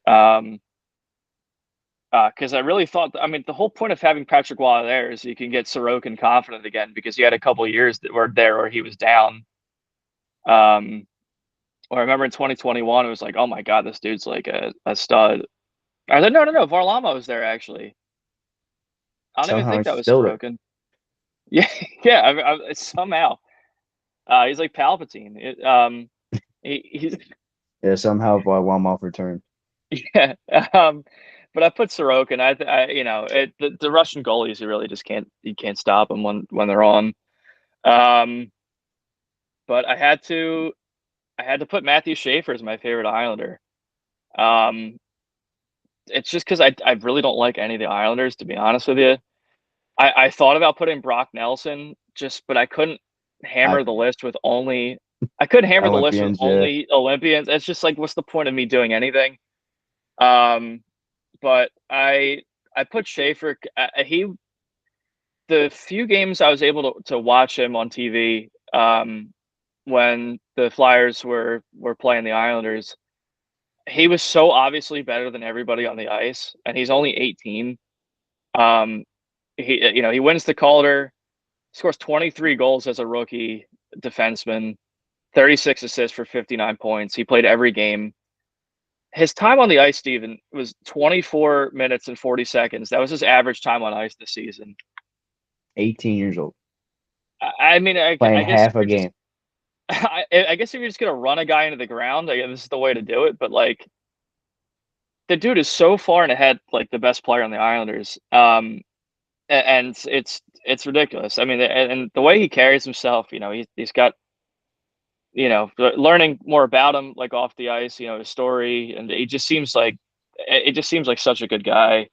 Because I really thought, I mean, the whole point of having Patrick Waugh there is you can get Sorokin confident again because he had a couple of years that were there where he was down. Um, or I remember in 2021, it was like, oh my God, this dude's like a stud. Or no, Varlamov was there actually. I don't even somehow think he's that was still there. Sorokin. Yeah, yeah. Somehow, he's like Palpatine. He's Yeah, somehow by Wallmouth returned. yeah. But I put Sorokin. The Russian goalies, you can't stop them when they're on. Um, but I had to put Matthew Schaefer as my favorite Islander. Um, it's just because I really don't like any of the Islanders, to be honest with you. I thought about putting Brock Nelson, but I I couldn't hammer the list with Olympians, yeah. only Olympians. It's just like, what's the point of me doing anything? Um, but I put Schaefer. The few games I was able to watch him on TV, when the Flyers were playing the Islanders, he was so obviously better than everybody on the ice, and he's only 18. Um, he wins the Calder, scores 23 goals as a rookie defenseman, 36 assists for 59 points. He played every game. His time on the ice, Steven, was 24 minutes and 40 seconds. That was his average time on ice this season. 18 years old, I mean, playing I guess if half a you're just, game. I guess if you're just gonna run a guy into the ground, I guess this is the way to do it. But like, the dude is so far and ahead, like the best player on the Islanders. And it's ridiculous. I mean, and the way he carries himself, he's got, learning more about him, like off the ice, his story, and it just seems like such a good guy.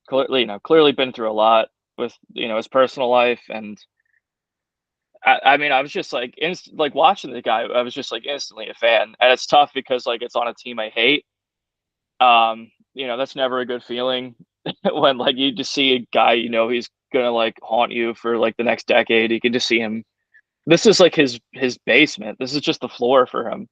Clearly been through a lot with his personal life, and I mean, I was just like like watching the guy. I was just like instantly a fan, and it's tough because like it's on a team I hate. That's never a good feeling when like you just see a guy, he's gonna like haunt you for like the next decade. You can just see him. This is like his basement. This is just the floor for him.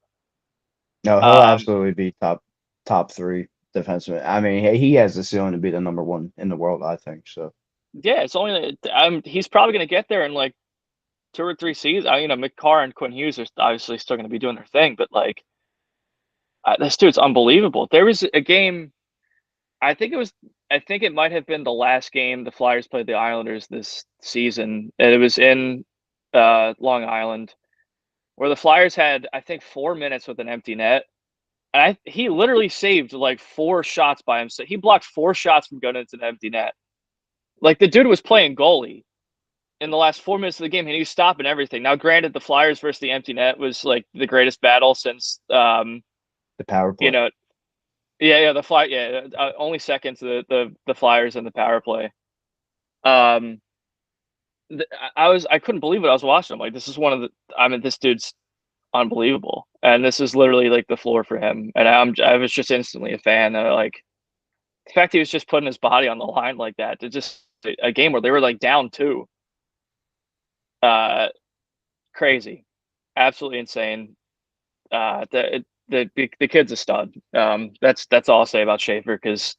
No, he'll Um, absolutely be top three defenseman. I mean, he has the ceiling to be the number one in the world, I think. So yeah, it's only he's probably gonna get there in like 2 or 3 seasons. McCarr and Quinn Hughes are obviously still gonna be doing their thing, but like this dude's unbelievable. There was a game. I think it was. I think it might have been the last game the Flyers played the Islanders this season. And it was in Long Island, where the Flyers had, I think, 4 minutes with an empty net. And he literally saved like 4 shots by himself. He blocked 4 shots from going into the empty net. Like the dude was playing goalie in the last 4 minutes of the game, and he was stopping everything. Now, granted, the Flyers versus the empty net was like the greatest battle since, the power you play. know, yeah, the fly, yeah, only second to the Flyers in the power play. Um, I couldn't believe what I was watching. I'm like, this is one of the. I mean, this dude's unbelievable, and this is literally like the floor for him. And I was just instantly a fan. Like the fact he was just putting his body on the line like that to just a game where they were like down two. Uh, Crazy, absolutely insane. The kid's a stud. That's all I'll say about Schaefer because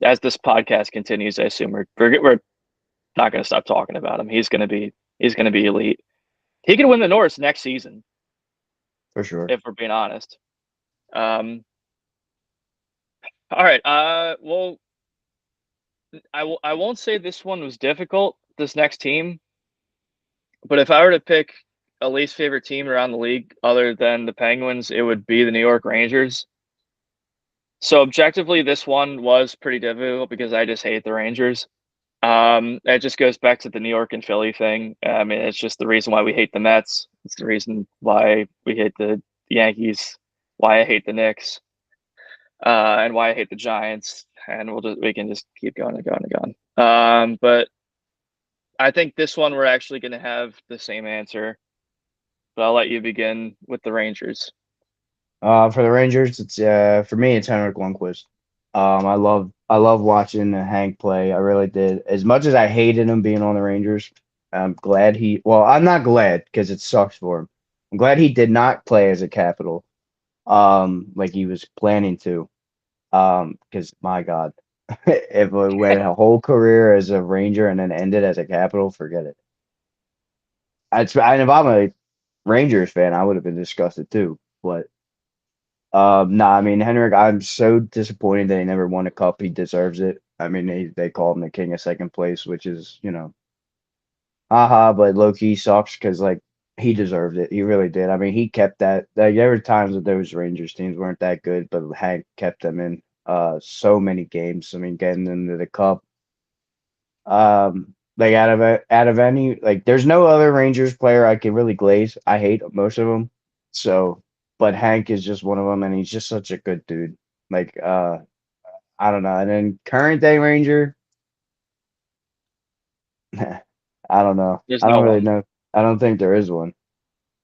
as this podcast continues, I assume we're not going to stop talking about him. He's going to be elite. He could win the Norris next season For sure. if we're being honest. Um, all right. Well, I won't say this one was difficult. This next team, but if I were to pick a least favorite team around the league other than the Penguins, it would be the New York Rangers. So objectively, this one was pretty difficult because I just hate the Rangers. It just goes back to the New York and Philly thing. I mean, it's just the reason why we hate the Mets. It's the reason why we hate the Yankees, why I hate the Knicks, and why I hate the Giants. And we can just keep going and going and going. But I think this one we're actually going to have the same answer. But I'll let you begin with the Rangers. For the Rangers, it's for me, it's Henrik Lundqvist. I love watching Hank play. I really did. As much as I hated him being on the Rangers, I'm glad he. Well, I'm not glad because it sucks for him. I'm glad he did not play as a Capital, like he was planning to. Because my God, if it went a whole career as a Ranger and then ended as a Capital, forget it. And if I'm a Rangers fan, I would have been disgusted too. But I mean Henrik, I'm so disappointed that he never won a cup. He deserves it. I mean, they call him the king of second place, which is, haha, but low key sucks because like he deserved it. He really did. I mean, he kept that. Like there were times that those Rangers teams weren't that good, but Hank kept them in so many games. I mean, getting into the cup. Like out of any, like there's no other Rangers player I can really glaze. I hate most of them. So, but Hank is just one of them, and he's just such a good dude. Like I don't know. And then current day Ranger, I don't know. There's I no don't really one. know. I don't think there is one.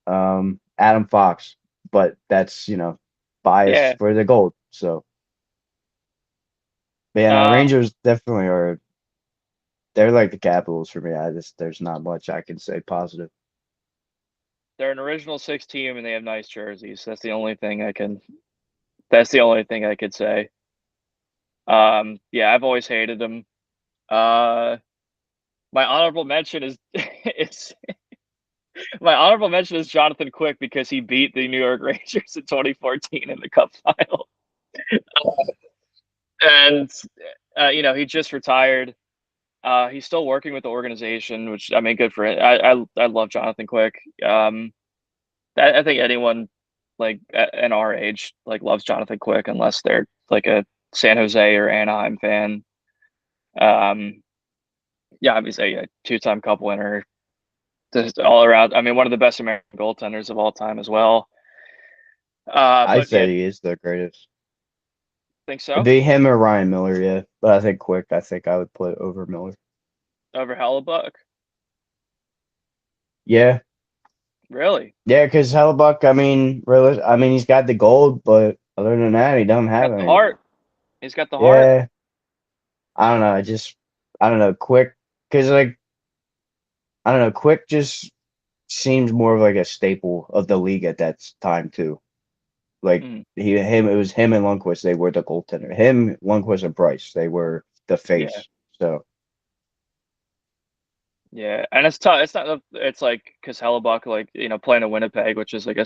Adam Fox, but that's biased Yeah. for the gold. So, man, Um, Rangers definitely are. They're like the Capitals for me. There's not much I can say positive. they're an original six team and they have nice jerseys. That's the only thing I can. That's the only thing I could say. Yeah, I've always hated him. Uh, my honorable mention is it's my honorable mention is Jonathan Quick because he beat the New York Rangers in 2014 in the Cup final, and he just retired. He's still working with the organization, which I mean, good for it. I love Jonathan Quick. I think anyone like in our age like loves Jonathan Quick unless they're like a San Jose or Anaheim fan. Um, yeah, obviously a two-time Cup winner, just all around. I mean, one of the best American goaltenders of all time as well. I But yeah, say he is the greatest. think It'd so. be him or Ryan Miller, yeah. But I think Quick, I think I would put over Miller. Over Hellebuck, Yeah, really yeah, because Hellebuck, I mean, really, I mean, he's got the gold, but other than that, he doesn't have got the anything. heart. He's got the heart. Yeah, I don't know. I don't know. Quick, because like, I don't know. Quick just seems more of like a staple of the league at that time too. Like Mm, it was him and Lundqvist. They were the goaltender. Him, Lundqvist, and Price. They were the yeah, face. So yeah, and it's tough. It's not. It's like because Hellebuck, like playing in Winnipeg, which is like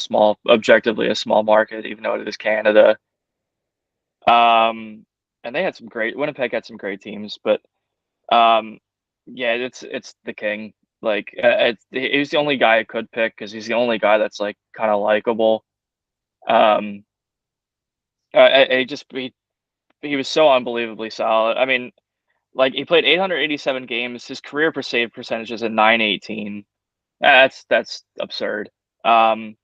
objectively a small market, even though it is Canada. Um, and they had some great. Winnipeg had some great teams, but um, yeah, it's the King. Like, he's the only guy I could pick because he's the only guy that's like kind of likable. Um, I just he was so unbelievably solid. I mean, like he played 887 games. His career per save percentage is at 918. That's absurd. Um,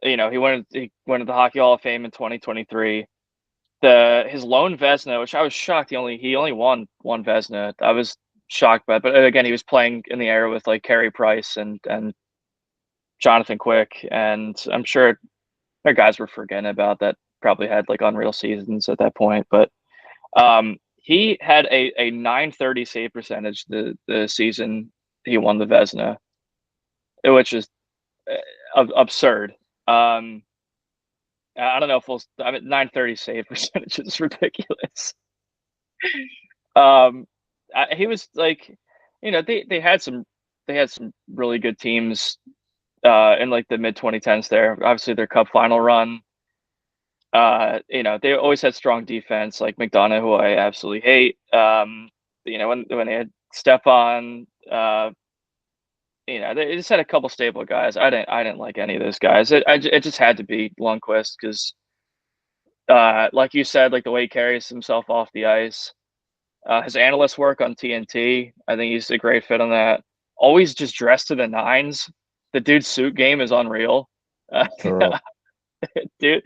he went to the Hockey Hall of Fame in 2023. His lone Vezina, which I was shocked he only won one Vezina. I was shocked by it. But again, he was playing in the era with like Carey Price and Jonathan Quick, and I'm sure their guys were forgetting about that. Probably had like unreal seasons at that point, but he had a 930 save percentage the season he won the Vezina, which is absurd. Um, I don't know if I mean 930 save percentage is ridiculous. Um, he was like, they had some really good teams in like the mid 2010s. There, obviously their Cup final run. They always had strong defense, like McDonough, who I absolutely hate. When they had Stepan, they just had a couple stable guys. I didn't like any of those guys. It just had to be Lundqvist because, like you said, like the way he carries himself off the ice. His analyst work on TNT, I think he's a great fit on that. Always just dressed to the nines. The dude's suit game is unreal. Uh, for real. dude,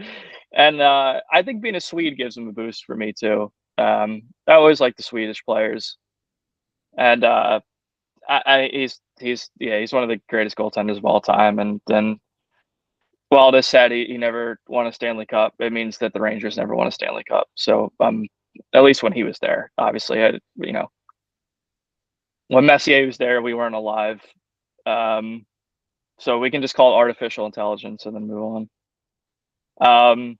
and I think being a Swede gives him a boost for me too. I always like the Swedish players, and he's one of the greatest goaltenders of all time. And then while it is sad he never won a Stanley Cup, it means that the Rangers never won a Stanley Cup. So at least when he was there, obviously, when Messier was there, we weren't alive. Um, so we can just call it artificial intelligence and then move on. Um,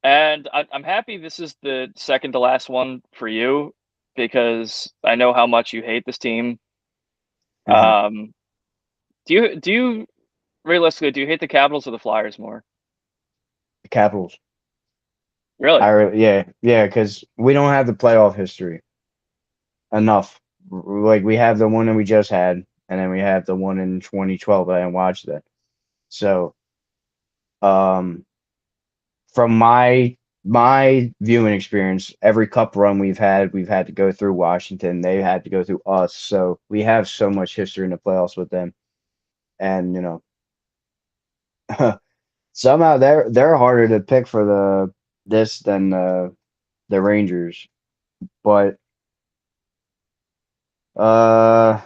and I'm happy this is the second to last one for you because I know how much you hate this team. Mhm. Um, do you realistically do you hate the Capitals or the Flyers more? The Capitals. Really? Yeah, yeah, because we don't have the playoff history enough. Like we have the one that we just had, and then we have the one in 2012 that I didn't watch that. So, um, from my viewing experience, every cup run we've had to go through Washington. They had to go through us. So we have so much history in the playoffs with them, and somehow they're harder to pick for this than the Rangers. But uh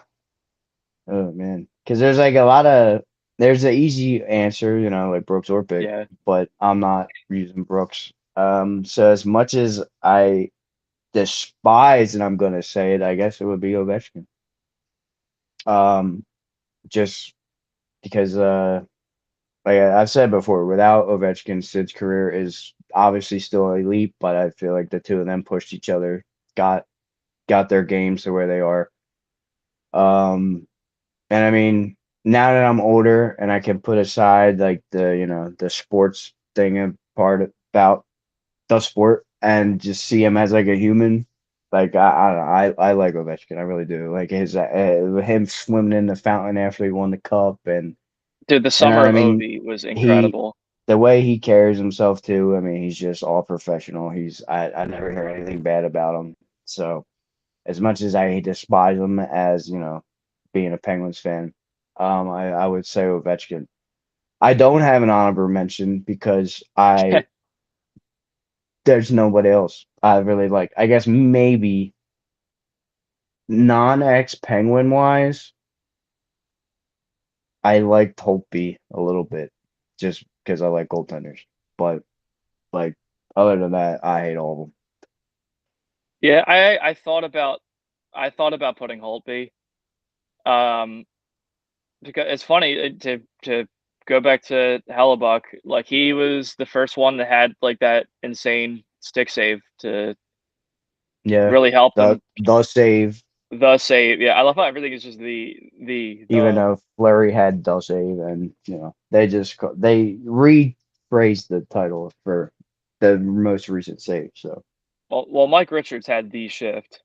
oh man, because there's like a lot of there's an easy answer, like Brooks or Pick, Yeah. but I'm not using Brooks. So as much as I despise, and I'm gonna say it, I guess it would be Ovechkin. Um, just because like I've said before, without Ovechkin, Sid's career is obviously still elite, but I feel like the two of them pushed each other, got got their games to where they are. Um, and I mean, now that I'm older and I can put aside like the sports thing and part about the sport and just see him as like a human. Like I don't know, I like Ovechkin, I really do. Like his him swimming in the fountain after he won the cup, Dude, the and summer I of mean Ovi was he incredible. the way he carries himself too. I mean he's just all professional. I never hear anything bad about him. So as much as I despise him as being a Penguins fan, I would say Ovechkin. I don't have an honorable mention because I there's nobody else I really like. I guess maybe non-ex Penguin wise, I liked Holtby a little bit just because I like goaltenders. But like other than that, I hate all of them. Yeah, I thought about putting Holtby. Um, because it's funny to go back to Hellebuck. Like he was the first one that had like that insane stick save to Yeah, really help the them. the save, The save, yeah, I love how everything is just the even though Fleury had the save, and they rephrased the title for the most recent save. So well, Mike Richards had the shift.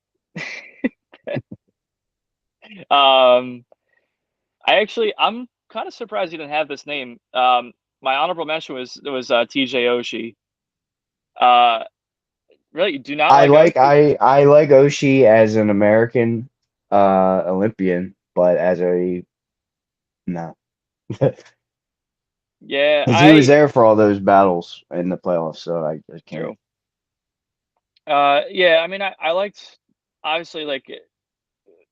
Um, I'm kind of surprised you didn't have this name. My honorable mention was TJ Oshie. Uh, really, you do not like Oshie? I like Oshie as an American Olympian, but as a no. Yeah, Because he was there for all those battles in the playoffs, so I can't. true. Yeah, I mean, I liked obviously like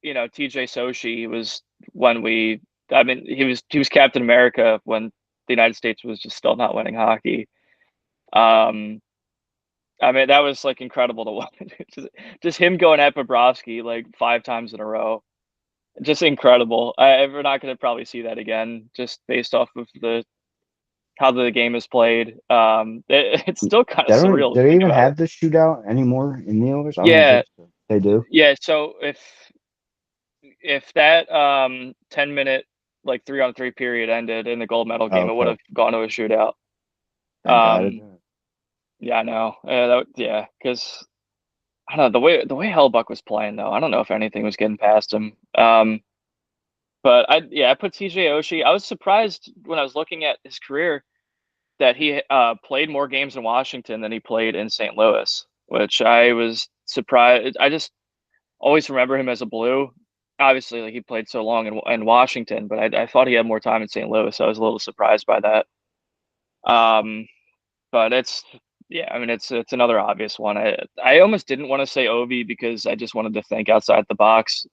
TJ Oshie was when we. I mean, he was Captain America when the United States was just still not winning hockey. Um, I mean, that was like incredible to watch. Just him going at Bobrovsky like 5 times in a row. Just incredible. We're not going to probably see that again, just based off of the how the game is played. It's still kind of surreal Do to they think even about it. have the shootout anymore in the Oilers? I don't Yeah, think so. They do. yeah. So if that 10-minute like 3-on-3 period ended in the gold medal Oh, game, it would okay. have gone to a shootout. Thank God it Um, did. yeah, I know. Yeah, because I don't know the way Hellbuck was playing though. I don't know if anything was getting past him. But I put TJ Oshie. I was surprised when I was looking at his career that he played more games in Washington than he played in St. Louis, which I was surprised. I just always remember him as a Blue. Obviously, like he played so long in Washington, but I thought he had more time in St. Louis. So I was a little surprised by that. Um, but yeah, I mean it's another obvious one. I almost didn't want to say Ovi because I just wanted to think outside the box.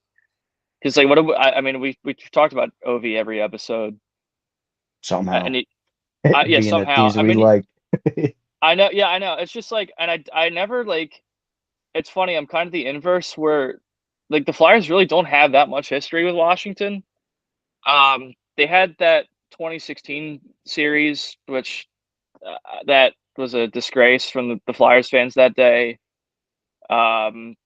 Because like I mean we talked about Ovi every episode, Somehow. and yeah, Being the somehow. teams I we mean, like. I know, yeah, I know. It's just like, and I never like. It's funny. I'm kind of the inverse where, like, the Flyers really don't have that much history with Washington. They had that 2016 series, which that was a disgrace from the Flyers fans that day. Um,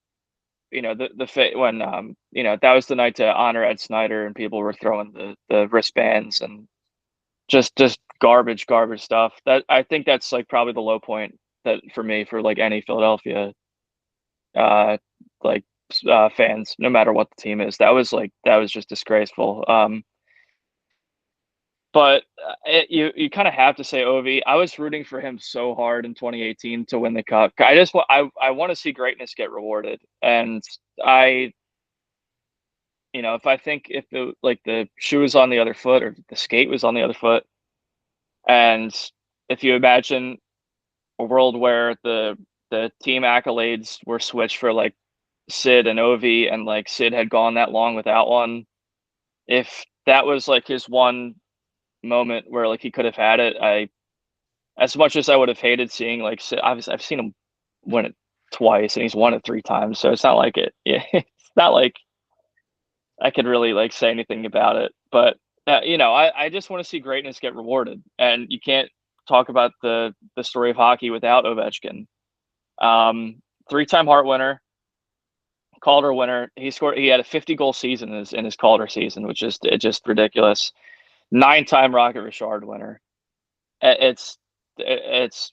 when that was the night to honor Ed Snyder, and people were throwing the wristbands and just garbage stuff. That I think that's like probably the low point that for me for like any Philadelphia uh like fans, no matter what the team is. That was just disgraceful. But you kind of have to say Ovi. I was rooting for him so hard in 2018 to win the cup. I want to see greatness get rewarded, and I if I think if the shoe was on the other foot or the skate was on the other foot, and if you imagine a world where the team accolades were switched for like Sid and Ovi, and like Sid had gone that long without one. If that was like his one moment where like he could have had it, as much as I would have hated seeing like Sid, obviously I've seen him win it twice and he's won it 3 times, so it's not like it. Yeah, it's not like I could really like say anything about it. But I just want to see greatness get rewarded, and you can't talk about the story of hockey without Ovechkin. Um, Three-time Hart winner, Calder winner. He had a 50-goal season in his Calder season, which is just ridiculous. Nine-time Rocket Richard winner. It's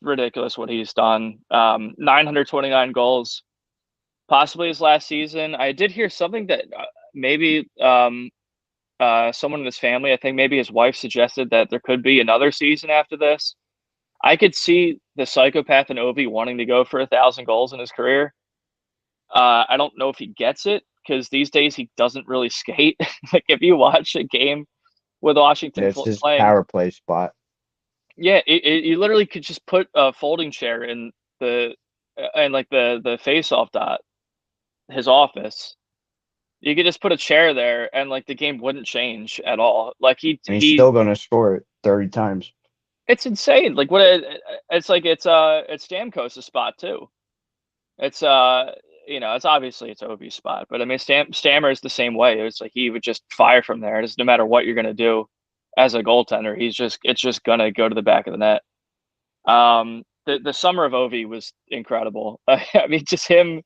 ridiculous what he's done. 929 goals, possibly his last season. I did hear something that maybe someone in his family, I think maybe his wife suggested that there could be another season after this. I could see the psychopath in Ovi wanting to go for 1,000 goals in his career. I don't know if he gets it because these days he doesn't really skate. Like if you watch a game with Washington It's his playing, power play spot. yeah, you literally could just put a folding chair in the and like the face off dot his office. You could just put a chair there and like the game wouldn't change at all. Like And he's still going to score it 30 times. it's insane. Like it's like it's Stamkos' spot too. It's it's obviously it's Ovi's spot, but I mean Stammer is the same way. It's like he would just fire from there. It's no matter what you're gonna do as a goaltender, it's just gonna go to the back of the net. The summer of Ovi was incredible. I mean, just him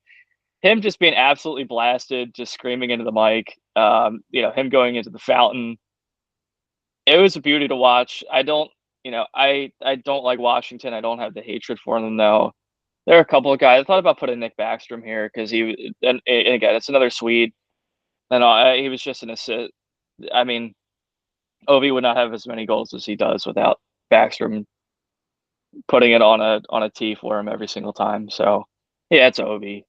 just being absolutely blasted, just screaming into the mic. Him going into the fountain. It was a beauty to watch. I don't like Washington. I don't have the hatred for them though. There are a couple of guys. I thought about putting Nick Backstrom here because and again, it's another Swede. And he was just an assist. I mean, Ovi would not have as many goals as he does without Backstrom putting it on a tee for him every single time. So yeah, it's Ovi.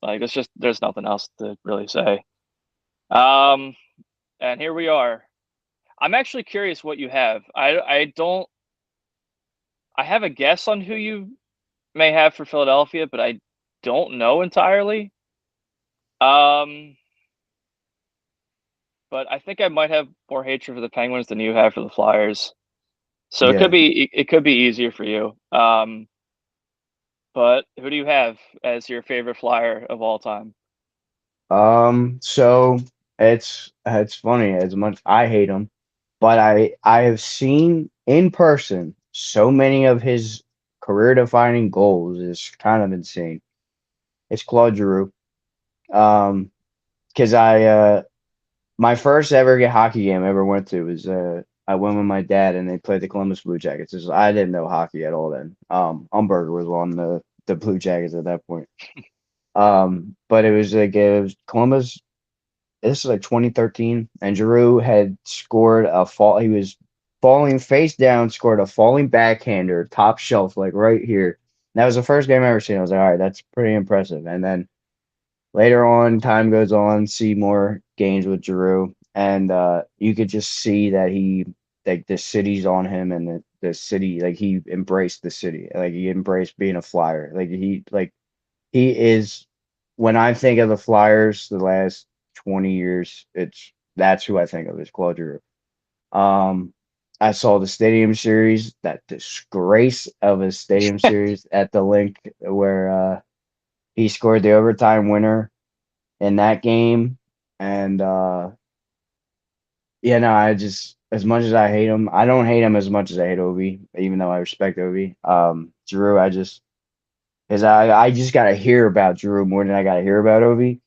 Like it's just there's nothing else to really say. Um, and here we are. I'm actually curious what you have. I don't. I have a guess on who you may have for Philadelphia, but I don't know entirely. Um, but I think I might have more hatred for the Penguins than you have for the Flyers. So Yeah. it could be easier for you. But who do you have as your favorite Flyer of all time? So it's funny as much I hate him, but I have seen in person so many of his career defining goals is kind of insane. It's Claude Giroux. Um, because my first ever hockey game I ever went to was I went with my dad and they played the Columbus Blue Jackets. I didn't know hockey at all then. Umberger was on the Blue Jackets at that point. But it was Columbus. This is like 2013, and Giroux had scored a fall. He was falling face down, scored a falling backhander, top shelf, like right here. And that was the first game I ever seen. I was like, all right, that's pretty impressive. And then later on, time goes on, see more games with Giroux, and you could just see that he like the city's on him, and the city like he embraced the city, like he embraced being a Flyer, like he is. When I think of the Flyers, the last 20 years, that's who I think of as Claude Giroux. Um, I saw the Stadium Series, that disgrace of a Stadium Series at the link where he scored the overtime winner in that game. And I just as much as I hate him, I don't hate him as much as I hate Ovi, even though I respect Ovi. Giroux, I just because I just gotta hear about Giroux more than I gotta hear about Ovi.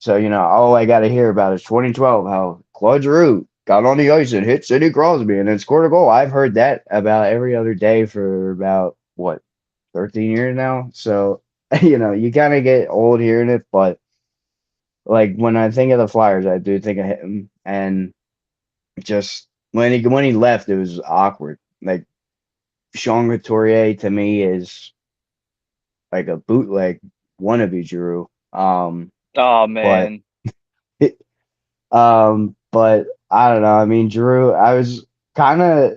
So, all I got to hear about is 2012, how Claude Giroux got on the ice and hit Sidney Crosby and then scored a goal. I've heard that about every other day for about, what, 13 years now? So, you kind of get old hearing it, but like when I think of the Flyers, I do think of him. And just when he left, it was awkward. Like Sean Couturier to me is like a bootleg wannabe Giroux. Oh But man. But I don't know. I mean, Drew, I was kind of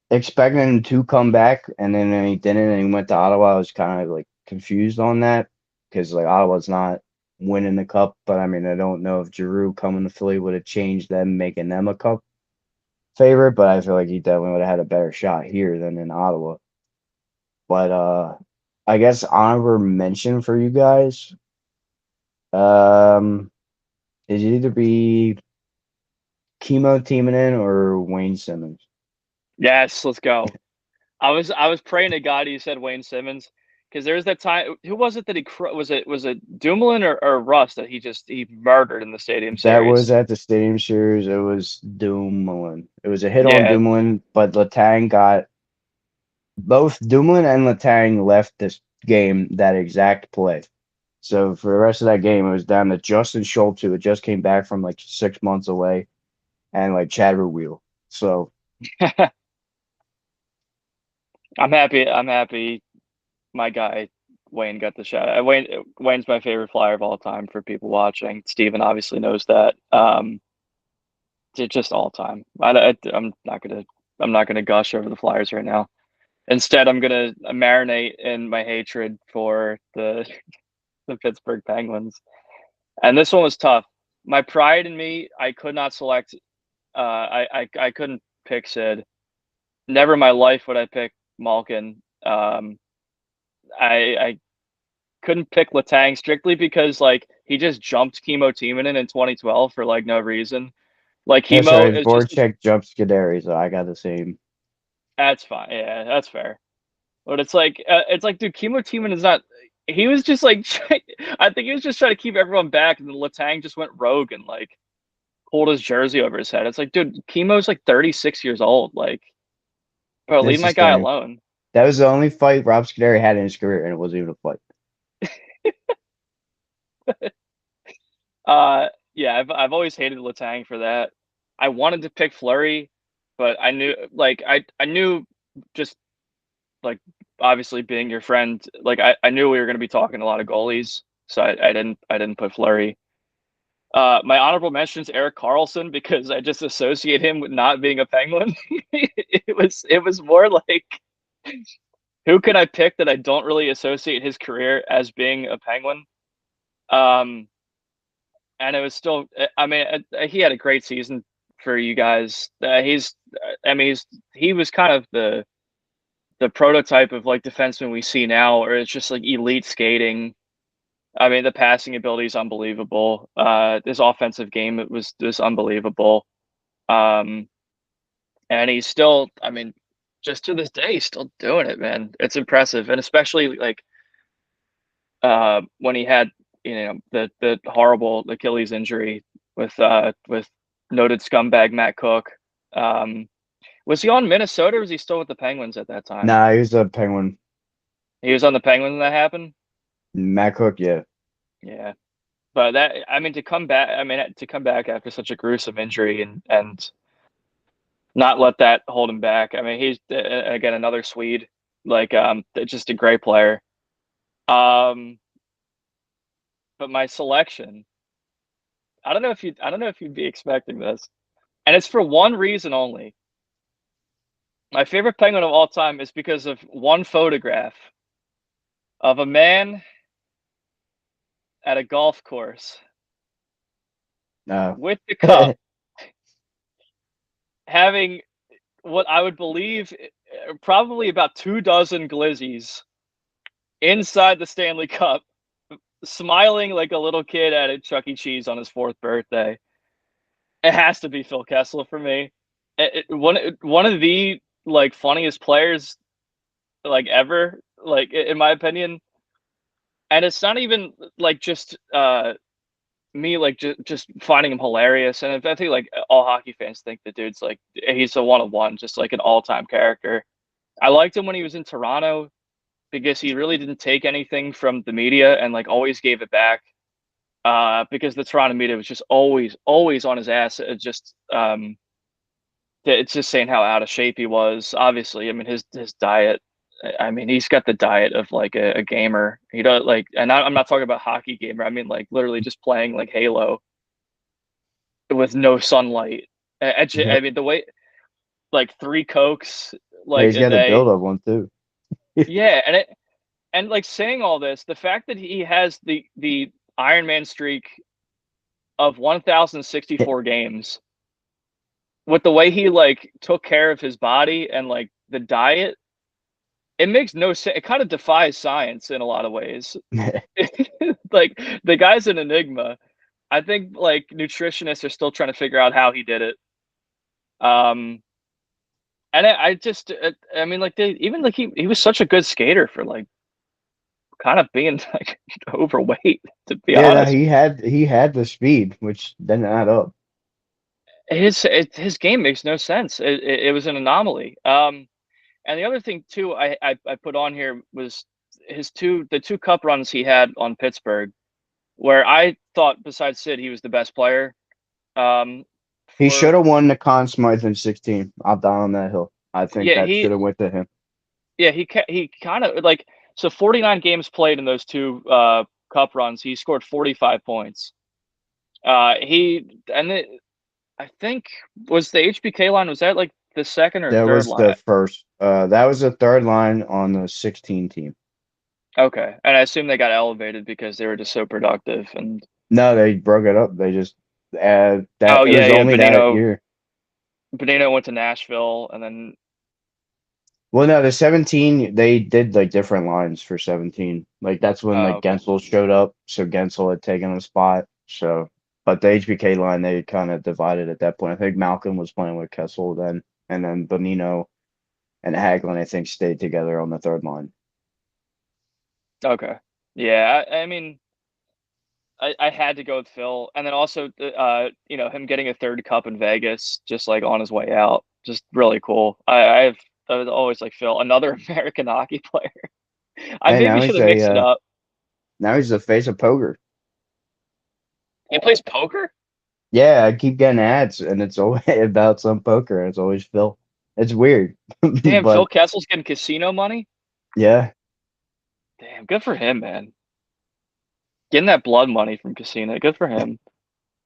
expecting him to come back, and then when he didn't, and he went to Ottawa. I was kind of like confused on that because like Ottawa's not winning the cup. But I mean, I don't know if Giroux coming to Philly would have changed them, making them a cup favorite. But I feel like he definitely would have had a better shot here than in Ottawa. But I guess honorable mention for you guys, um, is either be Chemo Timonen or Wayne Simmons? Yes, let's go. I was praying to God he said Wayne Simmons because there was that time. Who was it that was it Dumoulin or Russ that he murdered in the Stadium That was Series? at the Stadium Series. It was Dumoulin. It was a hit on Yeah, Dumoulin, but Letang got both Dumoulin and Letang left this game that exact play. So for the rest of that game, it was down to Justin Schultz, who had just came back from like 6 months away, and like Chad Wheel. So I'm happy. I'm happy. My guy Wayne got the shot. Wayne's my favorite flyer of all time for people watching. Steven obviously knows that. Just all time. I'm not gonna gush over the Flyers right now. Instead, I'm gonna marinate in my hatred for the Pittsburgh Penguins. And this one was tough. My pride in me, I could not select. I couldn't pick Sid. Never in my life would I pick Malkin. I couldn't pick Letang strictly because like he just jumped Chemo Timonen in 2012 for like no reason. Like that's Chemo right. is just Voracek jumps Scuderi, so I got the same. that's fine. Yeah, that's fair. But it's like, dude, Chemo Timonen is not. He was just like, I think he was just trying to keep everyone back, and then Letang just went rogue and like pulled his jersey over his head. It's like, dude, Chemo's like 36 years old. Like, bro, leave That's the my guy thing. alone. That was the only fight Rob Scuderi had in his career, and it wasn't even a fight. Yeah, I've always hated Letang for that. I wanted to pick Fleury, but I knew just like obviously being your friend, like I knew we were going to be talking a lot of goalies, so I didn't put Fleury. My honorable mention is Eric Carlson because I just associate him with not being a Penguin. It was more like who can I pick that I don't really associate his career as being a Penguin? Um, and it was still, I mean, he had a great season for you guys. I mean, he was kind of the prototype of like defenseman we see now, or it's just like elite skating. I mean, the passing ability is unbelievable. His offensive game it was unbelievable. Um, and he's still, I mean, just to this day, he's still doing it, man. It's impressive, and especially like when he had the horrible Achilles injury with noted scumbag Matt Cook. Um, was he on Minnesota or was he still with the Penguins at that time? Nah, he was a Penguin. He was on the Penguins when that happened. Matt Cook, yeah. Yeah, but that I mean to come back after such a gruesome injury and not let that hold him back. I mean he's again another Swede, like just a great player. Um, but my selection, I don't know if you'd be expecting this. And it's for one reason only. My favorite penguin of all time is because of one photograph of a man at a golf course No. with the cup having what I would believe probably about 2 dozen glizzies inside the Stanley Cup, smiling like a little kid at a Chuck E. Cheese on his 4th birthday. It has to be Phil Kessel for me. One of the like funniest players like ever, like in my opinion. And it's not even like just me like just finding him hilarious. And I think like all hockey fans think the dude's like he's a one of one, just like an all time character. I liked him when he was in Toronto because he really didn't take anything from the media and like always gave it back. Because the Toronto media was just always on his ass. It's just saying how out of shape he was. Obviously, I mean his diet. I mean he's got the diet of like a gamer. He does like, and I'm not talking about hockey gamer. I mean like literally just playing like Halo with no sunlight. I Yeah. mean the way like 3 Cokes Yeah, like he's a got a day. build up one too. Yeah, and like saying all this, the fact that he has the Iron Man streak of 1,064 games with the way he like took care of his body and like the diet, it makes no sense. It kind of defies science in a lot of ways. Like the guy's an enigma. I think like nutritionists are still trying to figure out how he did it. Um, and I just, I mean, like they even like he was such a good skater for like kind of being like overweight, to be Yeah, no, honest. he had the speed, which didn't add up. His game makes no sense. It was an anomaly. And the other thing too, I put on here was the two cup runs he had on Pittsburgh, where I thought besides Sid he was the best player. Um, He for should have won the Conn Smythe in 16. I'll die on that hill. I think yeah that should have went to him. he kind of like, so 49 games played in those two cup runs. He scored 45 points. He and it, I think was the HBK line, was that like the second or That third was line? the first. That was the third line on the 16 team. Okay, and I assume they got elevated because they were just so productive. And No, they broke it up. They just that oh it yeah, was yeah, only that Bonino year. Bonino went to Nashville, and then Well, no, the 17 they did like different lines for 17. Like that's when oh like okay, Gensel showed up, so Gensel had taken a spot. So, but the HBK line they kind of divided at that point. I think Malcolm was playing with Kessel then, and then Bonino and Hagelin I think stayed together on the third line. okay, yeah. I mean, I had to go with Phil, and then also you know, him getting a third cup in Vegas, just like on his way out, just really cool. I was always like Phil, another American hockey player. I Hey, maybe now should he's have mixed it a up. now he's the face of poker. He plays poker. Yeah, I keep getting ads, and it's always about some poker. And it's always Phil. It's weird, Damn, Phil but Kessel's getting casino money. yeah. Damn, good for him, man. Getting that blood money from casino, good for him.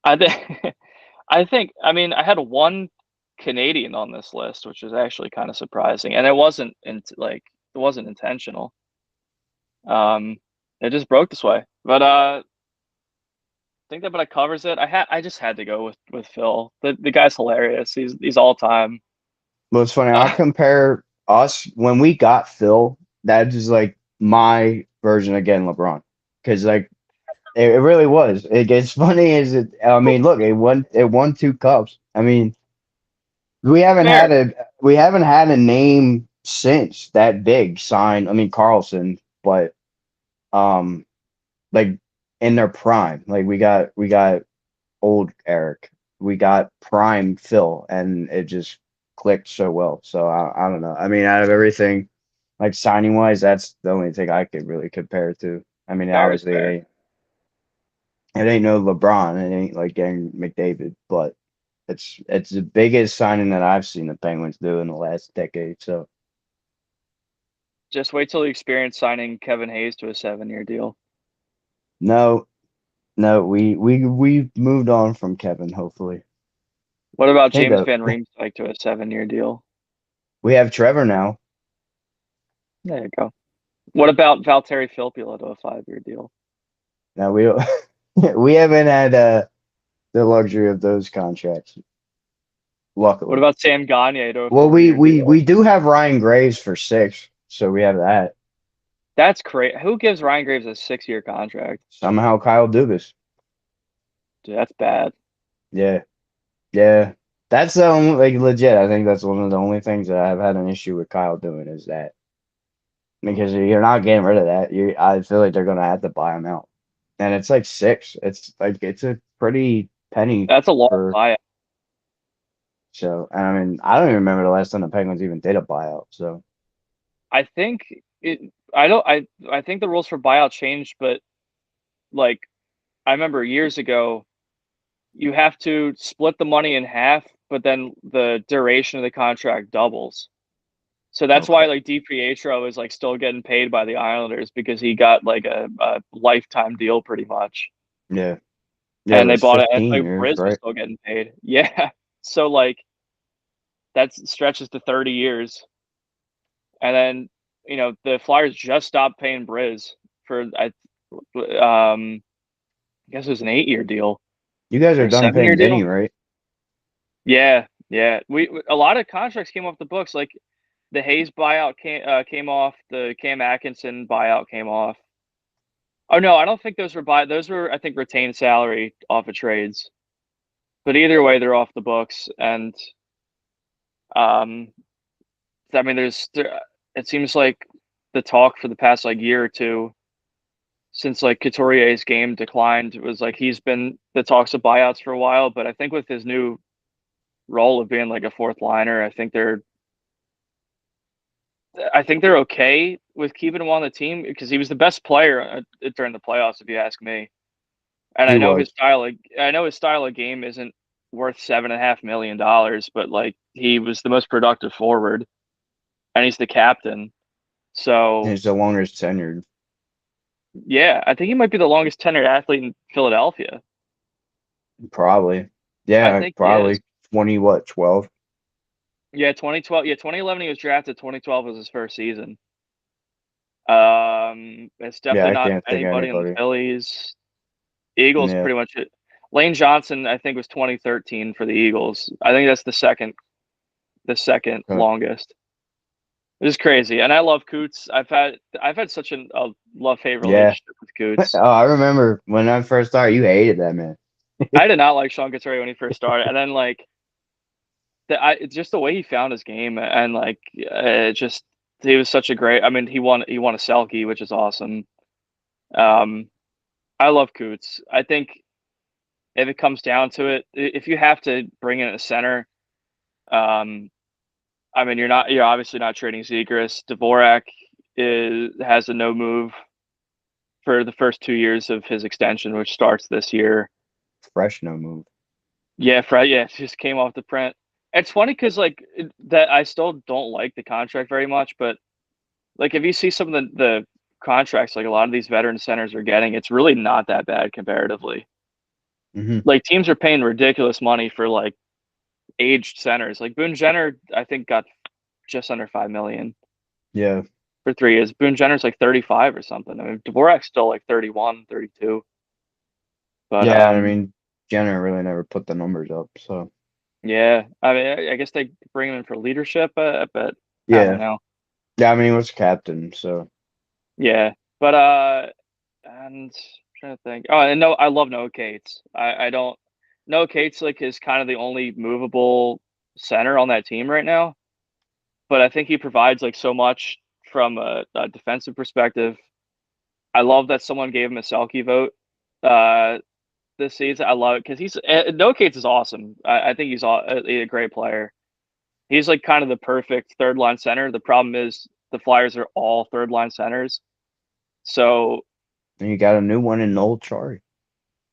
I think, I mean, I had one Canadian on this list, which was actually kind of surprising, and it wasn't like it wasn't intentional. Um, it just broke this way, but I think that about it covers it. I just had to go with Phil. The guy's hilarious. He's all time. Well, it's funny. I'll compare us when we got Phil. That is like my version of getting LeBron, because like it really was. It gets funny is it. I mean, look, it won two cups. I mean, we haven't had Fair. a we haven't had a name since that big sign. I mean, Carlson, but um, like in their prime, like we got old Eric, we got prime Phil, and it just clicked so well. So I don't know. I mean, out of everything, like signing wise, that's the only thing I could really compare it to. I mean, Fair is obviously, fair. it ain't no LeBron, it ain't like getting McDavid, but it's the biggest signing that I've seen the Penguins do in the last decade. So Just wait till you experience signing Kevin Hayes to a 7-year deal. no, no, we moved on from Kevin. Hopefully, What about hey James though, Van Riemsdyk to a 7-year deal? we have Trevor now. There you go. What about Valtteri Filppula to a 5-year deal? Now we don't, we haven't had the luxury of those contracts, What luckily. about Sam Gagne to a Well, 4-year we deal? do have Ryan Graves for 6, so we have that. That's crazy. Who gives Ryan Graves a 6-year contract? Somehow Kyle Dubas. Dude, that's bad. Yeah, yeah. That's the only like legit. I think that's one of the only things that I've had an issue with Kyle doing is that because you're not getting rid of that. I feel like they're gonna have to buy him out, and it's like 6. It's like it's a pretty penny That's a long for. buyout. So, and I mean, I don't even remember the last time the Penguins even did a buyout. So, I think it. I don't. I think the rules for buyout changed, but like I remember years ago, you have to split the money in half, but then the duration of the contract doubles. So that's okay. why like DiPietro is like still getting paid by the Islanders because he got like a lifetime deal pretty much. Yeah, yeah. It And they was bought it, and 15 like years, Briz was right? still getting paid. Yeah. So like that stretches to 30 years. And then, you know, the Flyers just stopped paying Briz for I guess it was an 8-year deal You guys or are a done 7-year paying Vinny, deal. right? Yeah, yeah. We a lot of contracts came off the books. Like the Hayes buyout came off. The Cam Atkinson buyout came off. Oh no, I don't think those were those were, I think, retained salary off of trades. But either way, they're off the books. And Um, I mean, it seems like the talk for the past like year or two since like Couturier's game declined was like he's been the talks of buyouts for a while, but I think with his new role of being like a fourth liner, I think they're okay with keeping him on the team because he was the best player during the playoffs, if you ask me. And He was. I know his style of game isn't worth $7.5 million, but like he was the most productive forward, and he's the captain. So He's the longest tenured. yeah, I think he might be the longest tenured athlete in Philadelphia. Probably. I Yeah, think he is. probably 20, what, 12? Yeah, 2012. Yeah, 2011 he was drafted. 2012 was his first season. It's Yeah, definitely I not can't think of anybody in the anybody. Phillies. Eagles Yeah. pretty much it. Lane Johnson, I think, was 2013 for the Eagles. I think that's the second Uh, longest. It is crazy, and I love Coots. I've had such a love hate yeah. relationship with Coots. Oh, I remember when I first started, you hated that man. I did not like Sean Couturier when he first started, and then like it's just the way he found his game, and like just he was such a great. I mean, he won a Selkie, which is awesome. Um, I love Coots. I think if it comes down to it, if you have to bring in a center, um, I mean, you're obviously not trading Zegras. Dvorak has a no move for the first 2 years of his extension, which starts this year. Fresh no move. Yeah, Fred. Yeah, it just came off the print. It's funny because that I still don't like the contract very much, but like if you see some of the contracts like a lot of these veteran centers are getting, it's really not that bad comparatively. Hmm. Like teams are paying ridiculous money for like aged centers. Like Boone Jenner, I think got just under 5 million Yeah. for 3 years. Boone Jenner's like 35 or something. I mean, Dvorak's still like 31, 32. But Yeah, I mean, Jenner really never put the numbers up, so yeah, I mean, I guess they bring him in for leadership, but I don't yeah. know. Yeah, I mean he was captain, so Yeah, but and I'm trying to think. Oh, and no, I love Noah Cates. I don't. Noah Cates like is kind of the only movable center on that team right now, but I think he provides like so much from a defensive perspective. I love that someone gave him a Selkie vote uh, this season. I love it because Noah Cates is awesome. I think he's a great player. He's like kind of the perfect third line center. The problem is the Flyers are all third line centers. So and you got a new one in Noel Chari.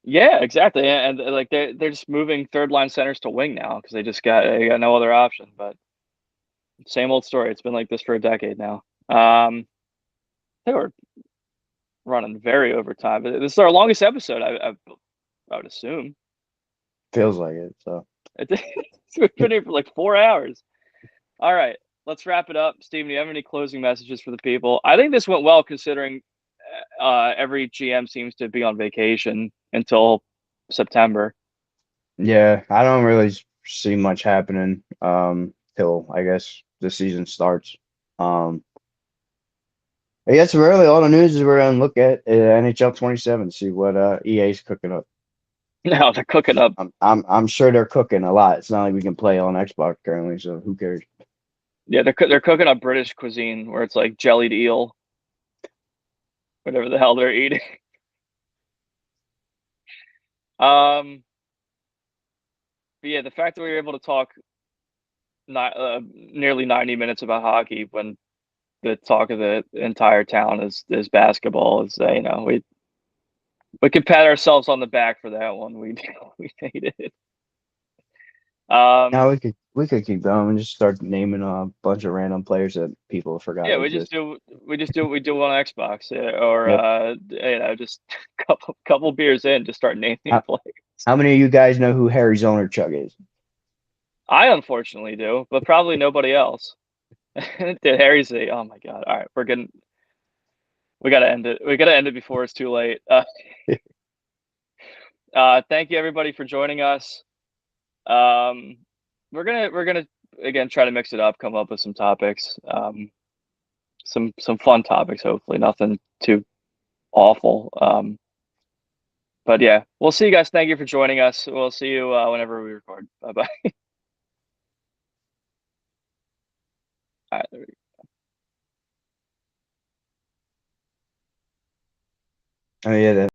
yeah, exactly. And like they're just moving third line centers to wing now because they got no other option. But same old story. It's been like this for a decade now. They were running very overtime. This is our longest episode. I would assume. Feels like it, so We've been here for like 4 hours. All right, let's wrap it up. Steven, do you have any closing messages for the people? I think this went well considering every GM seems to be on vacation until September. yeah, I don't really see much happening till I guess the season starts. Um I guess really all the news is we're gonna look at NHL 27, see what EA's cooking up. No, they're cooking up. I'm sure they're cooking a lot. It's not like we can play on Xbox currently, so who cares? Yeah, they're cooking up British cuisine where it's like jellied eel, whatever the hell they're eating. Um, but yeah, the fact that we were able to talk nearly 90 minutes about hockey when the talk of the entire town is basketball is we could pat ourselves on the back for that one. We made it. Now Um, we could keep going and just start naming a bunch of random players that people forgot yeah, exist. we just do what we do on Xbox, yeah, or Yep. just couple beers in, just start naming How, players. how many of you guys know who Harry Zonerchuk is? I unfortunately do, but probably nobody else. Did Harry say? Oh my god! All right, we gotta end it. We gotta end it before it's too late. Thank you everybody for joining us. Um, we're gonna again try to mix it up, come up with some topics, some fun topics. Hopefully, nothing too awful. But yeah, we'll see you guys. Thank you for joining us. We'll see you whenever we record. Bye bye. All right. Oh yeah,